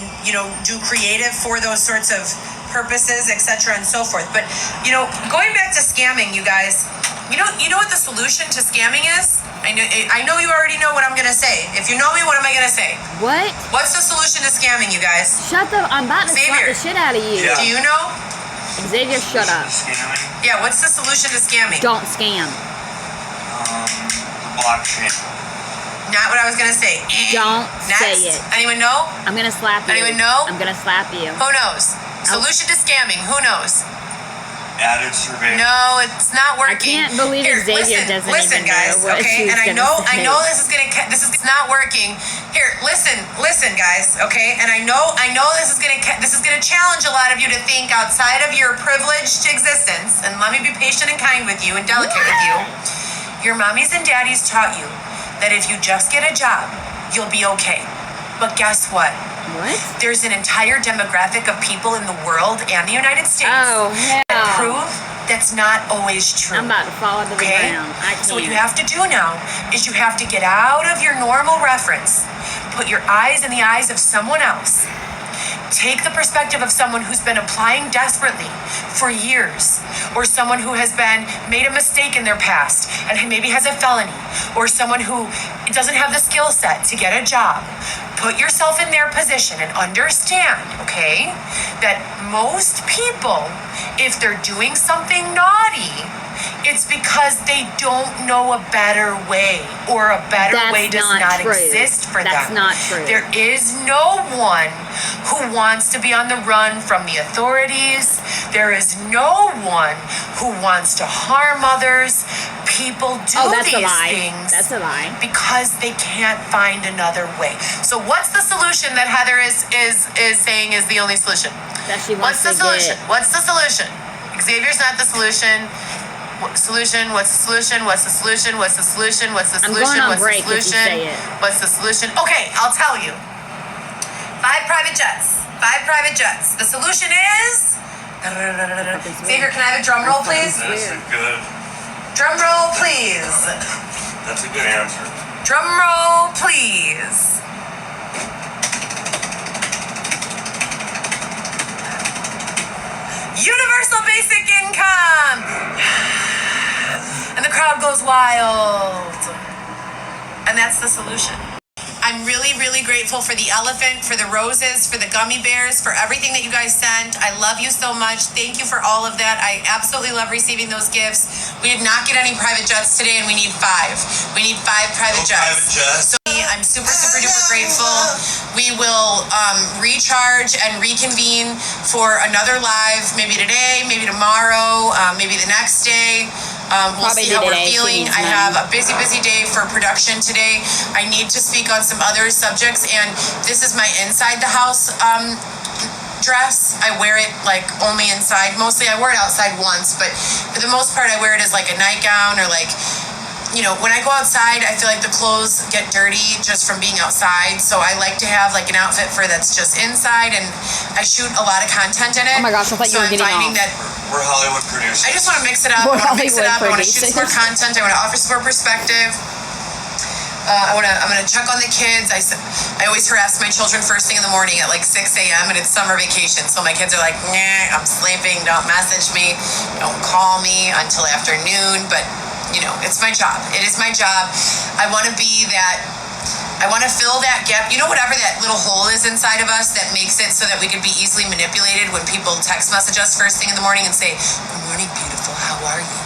do creative for those sorts of purposes, etc., and so forth. But going back to scamming, you guys, you know what the solution to scamming is? I know you already know what I'm gonna say. If you know me, what am I gonna say? What? What's the solution to scamming, you guys? Shut the. I'm about to slap Xavier. the shit out of you. Yeah. Do you know? Xavier, shut up. Scamming. Yeah. What's the solution to scamming? Don't scam. Blockchain. Not what I was gonna say. Don't Next. say it. Anyone know? I'm gonna slap you. Anyone know? I'm gonna slap you. Who knows? Solution to scamming. Who knows? Added surveillance. No, it's not working. can't believe Xavier doesn't listen, even know guys. what Okay, she's and I gonna say. know this is not working. Here, listen, guys. Okay, and I know this is gonna challenge a lot of you to think outside of your privileged existence. And let me be patient and kind with you and delicate with you. Your mommies and daddies taught you that if you just get a job, you'll be okay. But guess what? What? There's an entire demographic of people in the world and the United States Oh, that hell. prove that's not always true. I'm about to fall to the Okay? ground. I can't. So what you have to do now is you have to get out of your normal reference, put your eyes in the eyes of someone else. Take the perspective of someone who's been applying desperately for years, or someone who has made a mistake in their past and maybe has a felony, or someone who doesn't have the skill set to get a job. put yourself in their position and understand, okay, that most people, if they're doing something naughty, it's because they don't know a better way, or a better That's way does not not true. exist for That's them. not true. There is no one who wants to be on the run from the authorities. There is no one who wants to harm others. People do That's a these lie. things That's a lie. because they can't find another way. So what's the solution that Heather is saying is the only solution? That she What's wants the to solution? get. What's the solution? Xavier's not the solution. Solution? What's the solution? What's the solution? What's the solution? What's the I'm solution? going on What's break the if you solution? say it. What's the solution? Okay, I'll tell you. 5 private jets. 5 private jets. The solution is. Xavier, can I have a drum roll, please? That's a good. Drum roll, please. That's a good answer. Drum roll, please. Universal basic income. And the crowd goes wild. And that's the solution. I'm really, really grateful for the elephant, for the roses, for the gummy bears, for everything that you guys sent. I love you so much. Thank you for all of that. I absolutely love receiving those gifts. We did not get any private jets today, and we need 5. We need 5 private jets. Private jets. So I'm super, super duper grateful. We will recharge and reconvene for another live, maybe today, maybe tomorrow, maybe the next day. We'll Probably see how we're today. She feeling. needs I money. have a busy, busy day for production today. I need to speak on some other subjects, and this is my inside the house dress. I wear it like only inside. Mostly I wear it outside once, but for the most part I wear it as like a nightgown, or like, you know, when I go outside, I feel like the clothes get dirty just from being outside. So I like to have like an outfit for that's just inside, and I shoot a lot of content in it. Oh my gosh, I thought you so were I'm getting finding off. that We're Hollywood producers. I just want to mix it up. We're I want to mix it up. I want to shoot some more Hollywood content. I want to offer some more perspective. I'm gonna check on the kids. I always harass my children first thing in the morning at like 6 a.m. and it's summer vacation. So my kids are like, nah, I'm sleeping. Don't message me. Don't call me until afternoon. But you know, it's my job. It is my job. I want to be that. I want to fill that gap. You know, whatever that little hole is inside of us that makes it so that we can be easily manipulated when people text message us first thing in the morning and say, "Good morning, beautiful. How are you?"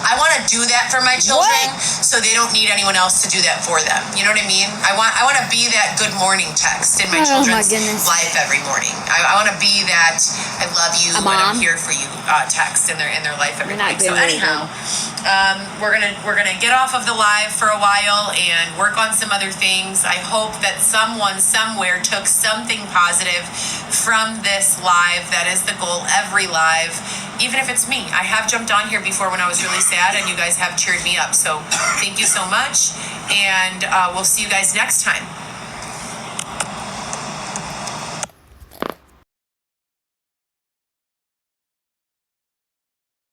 I want to do that for my children so they don't need anyone else to do that for them. You know what I mean? I want to be that good morning text in my Oh, my children's goodness. life every morning. I want to be that I love you A and I'm mom? here for you text in their life every You're not morning. So doing it, anyhow, we're gonna get off of the live for a while and work on some other things. I hope that someone somewhere took something positive from this live. That is the goal. Every live, even if it's me. I have jumped on here before when I was really sad, and you guys have cheered me up. So thank you so much, and we'll see you guys next time.